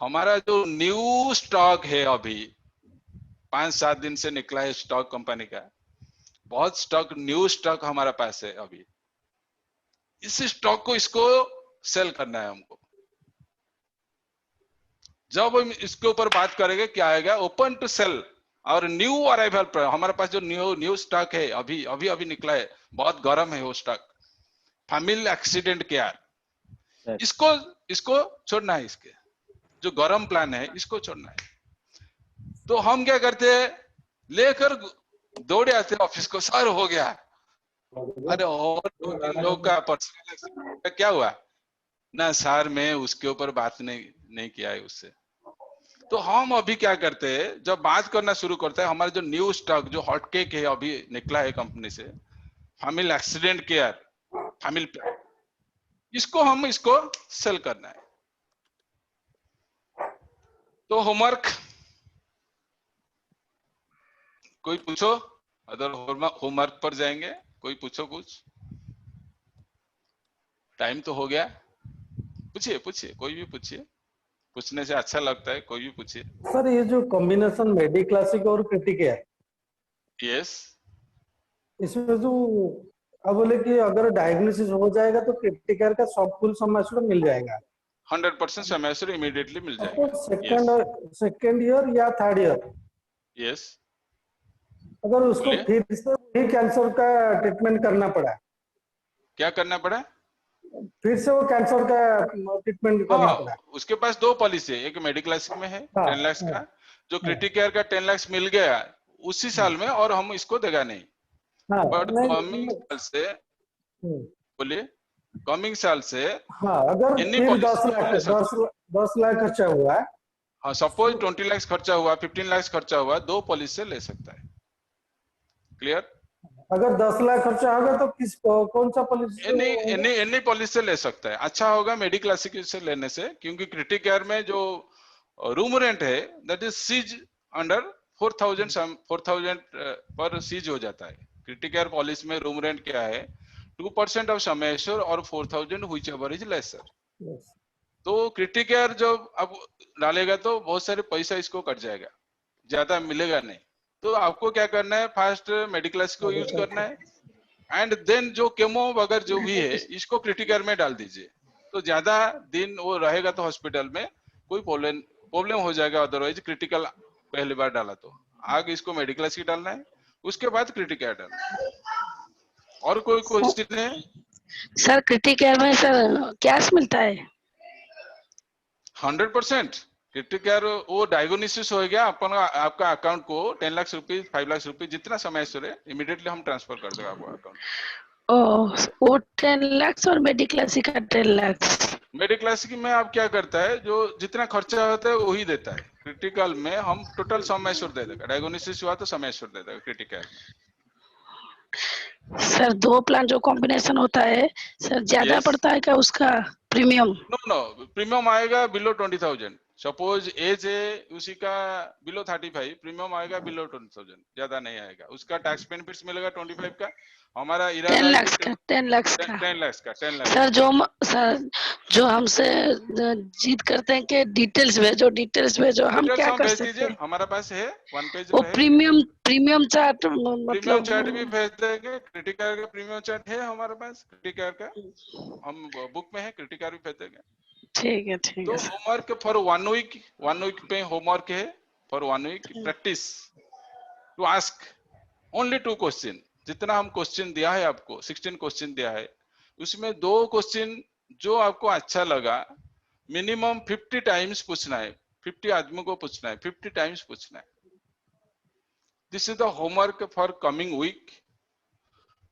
Speaker 2: हमारा जो न्यू स्टॉक है अभी 5-7 दिन से निकला है स्टॉक कंपनी का, बहुत स्टॉक, न्यू स्टॉक हमारा पास है अभी। इस स्टॉक को इसको सेल करना है हमको। जब हम इसके ऊपर बात करेंगे क्या आएगा, ओपन टू सेल और न्यू अराइवल पर। हमारे पास जो न्यू स्टॉक है अभी निकला है, बहुत गर्म है वो स्टॉक, फैमिली एक्सीडेंट केयर। इसको छोड़ना है, इसके जो गर्म प्लान है इसको छोड़ना है। तो हम क्या करते हैं, लेकर दौड़े आते हैं ऑफिस को, सर हो गया, अरे और लोग का पर्सनल एक्सीडेंट क्या हुआ ना सर, मैं उसके ऊपर बात नहीं किया है उससे। तो हम अभी क्या करते हैं, जब बात करना शुरू करते हैं, हमारा जो न्यू स्टॉक जो हॉटकेक है अभी निकला है कंपनी से, family accident care, family plan, इसको सेल करना है। तो होमवर्क कोई पूछो, अदर होमवर्क पर जाएंगे, कोई पूछो कुछ। टाइम तो हो गया, पूछिए कोई भी पूछिए, पूछने से अच्छा लगता है, कोई भी पूछिए।
Speaker 1: सर ये जो कॉम्बिनेशन मेडिक्लासिक और क्रिटिकेयर,
Speaker 2: यस,
Speaker 1: इसमें जो अब बोले कि अगर डायग्नोसिस हो जाएगा तो क्रिटिकेयर का सब फुल समय मिल जाएगा,
Speaker 2: 100% समय इमीडिएटली मिल जाएगा।
Speaker 1: सेकेंड ईयर या थर्ड ईयर,
Speaker 2: यस,
Speaker 1: अगर उसको फिर से वही कैंसर का ट्रीटमेंट करना पड़ा,
Speaker 2: क्या करना पड़ा,
Speaker 1: फिर से वो कैंसर का ट्रीटमेंट करना पड़ा।
Speaker 2: उसके पास 2 पॉलिसी है, एक मेडिक्लासिक में है 10 लाख का, जो क्रिटिकेयर का 10 लाख मिल गया उसी साल में, और हम इसको देगा नहीं। बट कमिंग साल से, बोलिए, कमिंग साल से
Speaker 1: अगर फिर 10 लाख खर्चा हुआ,
Speaker 2: हाँ सपोज 20 लाख खर्चा हुआ, 15 लाख खर्चा हुआ, 2 पॉलिसी से ले सकता है। क्लियर?
Speaker 1: अगर 10 लाख खर्चा होगा तो कौन सा पॉलिसी?
Speaker 2: एनी पॉलिसी से ले सकता है। अच्छा होगा मेडिक्लासिक से लेने से, क्योंकि क्रिटिकेयर में जो रूम रेंट है दैट इज सीज अंडर 4,000 पर सीज हो जाता है। क्रिटिकेयर पॉलिसी में रूम रेंट क्या है, 2% ऑफ सम एश्योर्ड और 4,000 व्हिच एवर इज लेसर। तो क्रिटिकेयर जब अब डालेगा तो बहुत सारे पैसा इसको कट जाएगा, ज्यादा मिलेगा नहीं। तो आपको क्या करना है, फर्स्ट मेडिक्लेस को यूज करना है एंड देन जो केमो वगैरह जो भी है इसको क्रिटिकेयर में डाल दीजिए। तो ज्यादा दिन वो रहेगा तो हॉस्पिटल में कोई प्रॉब्लम हो जाएगा, अदरवाइज क्रिटिकल पहली बार डाला तो आगे इसको मेडिक्लेस ही डालना है, उसके बाद क्रिटिकेयर डालना है। और कोई क्वेश्चन है?
Speaker 11: सर क्रिटिकेयर में सर कैश मिलता है?
Speaker 2: 100% क्रिटिकेयर वो डायग्नोसिस हो गया अपन आपका अकाउंट को 10 लाख रुपीज 5 लाख रुपीज जितना समय से इमीडिएटली हम ट्रांसफर कर देगा आपको अकाउंट।
Speaker 11: वो 10 लाख और मेडिक्लेस का 10 लाख।
Speaker 2: मेडिक्लेस की में आप क्या करता है, जो जितना खर्चा होता है वही देता है। क्रिटिकल में हम टोटल सम एश्योर्ड दे देगा, डायग्नोसिस हुआ तो सम एश्योर्ड दे देगा क्रिटिकल।
Speaker 11: सर 2 प्लान जो कॉम्बिनेशन होता है सर ज्यादा पड़ता है क्या उसका प्रीमियम?
Speaker 2: नो प्रीमियम आएगा बिलो 20,000। सपोज एज है उसी का बिलो 35, प्रीमियम आएगा बिलो 20,000, ज्यादा नहीं आएगा। उसका टैक्स बेनिफिट्स मिलेगा 25 का। हमारा
Speaker 11: 10 लाख का 10 लाख का
Speaker 2: 10 लाख
Speaker 11: सर जो हमसे जीत करते हैं कि डिटेल्स भेजो हम क्या कर सकते हैं?
Speaker 2: हमारा पास है 1 पेज
Speaker 11: वो प्रीमियम चार्ट
Speaker 2: प्रीमियम चार्ट भी भेज देंगे। क्रिटिकल का प्रीमियम चार्ट है हमारे पास, क्रिटिकल का हम बुक में है, क्रिटिकल भी भेज देंगे।
Speaker 11: ठीक है
Speaker 2: तो होमवर्क फॉर 1 वीक पे होमवर्क है for 1 week practice to ask only 2 question. जितना हम क्वेश्चन दिया है आपको 16 क्वेश्चन दिया है, उसमें 2 क्वेश्चन जो आपको अच्छा लगा मिनिमम 50 टाइम्स पूछना है, 50 आदमियों को पूछना है, 50 टाइम्स पूछना है। This is the homework for coming week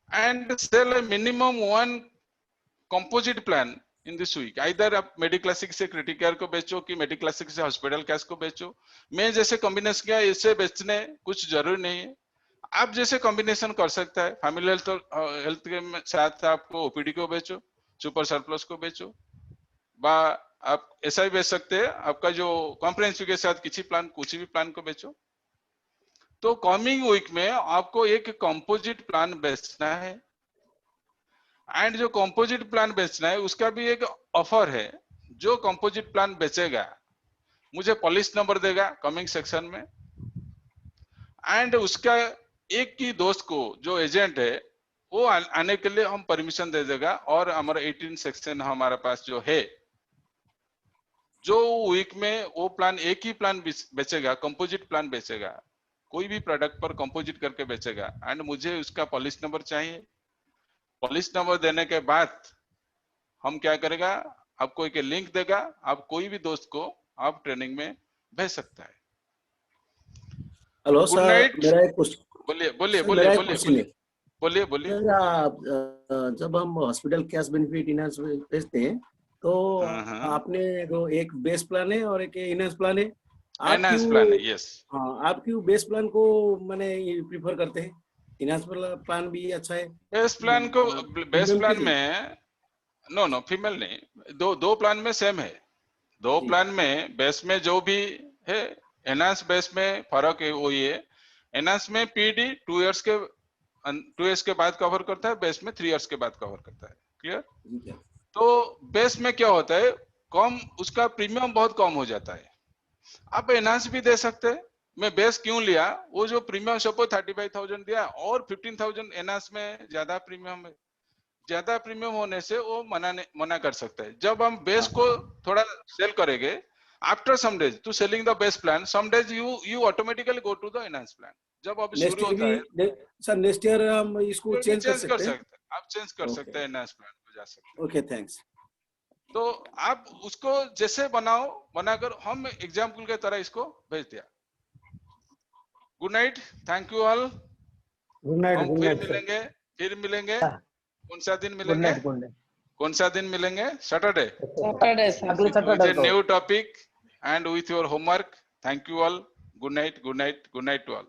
Speaker 2: and sell a minimum 1 composite plan in this week. Either आप मेडिक्लासिक से क्रिटिकेयर को बेचो कि मेडिक्लासिक से हॉस्पिटल कैश को बेचो। मैं जैसे कॉम्बिनेशन किया इससे बेचने कुछ जरूरी नहीं है, आप जैसे कॉम्बिनेशन कर सकता है। फैमिली हेल्थ के साथ आपको ओपीडी को बेचो, सुपर सरप्लस को बेचो, बा आप ऐसा ही बेच सकते हैं आपका जो कॉम्प्रिहेंसिव के साथ किसी भी प्लान को बेचो। तो कमिंग वीक में आपको एक कंपोजिट प्लान बेचना है एंड जो कंपोजिट प्लान बेचना है उसका भी एक ऑफर है। जो कंपोजिट प्लान बेचेगा मुझे पॉलिसी नंबर देगा कमिंग सेक्शन में एंड उसका एक की दोस्त को जो एजेंट है वो आने के लिए हम परमिशन दे देगा। और हमारा 18 सेक्शन हमारे पास जो है, जो वीक में वो प्लान एक ही प्लान बेचेगा, कंपोजिट प्लान बेचेगा, कोई भी प्रोडक्ट पर कंपोजिट करके बेचेगा एंड मुझे उसका पॉलिसी नंबर चाहिए। पॉलिसी नंबर देने के बाद हम क्या करेगा, आपको एक लिंक देगा, आप कोई भी दोस्त को आप ट्रेनिंग में भेज सकता है।
Speaker 12: हेलो सर, मेरा एक क्वेश्चन
Speaker 2: बोलिए।
Speaker 12: जब हम हॉस्पिटल कैश बेनिफिट इनहांस भेजते हैं तो आपने जो एक बेस प्लान है और एक इनहांस प्लान है, आप क्यों बेस प्लान को मैंने प्रीफर करते हैं? इनहांस प्लान भी अच्छा है। बेस प्लान
Speaker 2: में नो फीमेल नहीं, दो प्लान में सेम है। 2 प्लान में बेस में जो भी है, एनहांस बेस में फर्क है वो ये, एनहांस में पीडी 2 इयर्स के बाद कवर करता है, बेस में 3 इयर्स के बाद कवर करता है। क्लियर? तो बेस में क्या होता है, कम उसका प्रीमियम बहुत कम हो जाता है। आप एनहांस भी दे सकते हैं। मैं बेस क्यों लिया, वो जो प्रीमियम सपोज 35,000 दिया और 15,000 एनहांस में ज्यादा प्रीमियम है, ज्यादा प्रीमियम होने से वो मना कर सकता है। जब हम बेस को थोड़ा सेल करेंगे, after some days to selling the base plan, some days you automatically go to the enhance plan. जब अब शुरू होता है
Speaker 12: सर, नेक्स्ट ईयर हम इसको चेंज कर सकते हैं।
Speaker 2: आप चेंज कर सकते हैं, एनहांस प्लान को जा सकते हैं।
Speaker 12: Okay, thanks.
Speaker 2: तो आप उसको जैसे बनाकर हम एग्जाम्पल के तरह इसको भेज दिया। Good night, thank you all.
Speaker 1: Good night.
Speaker 2: हम फिर मिलेंगे। कौन सा दिन मिलेंगे? कौन सा दिन मिलेंगे? Saturday with new topic and with your homework. Thank you all. Good night to all.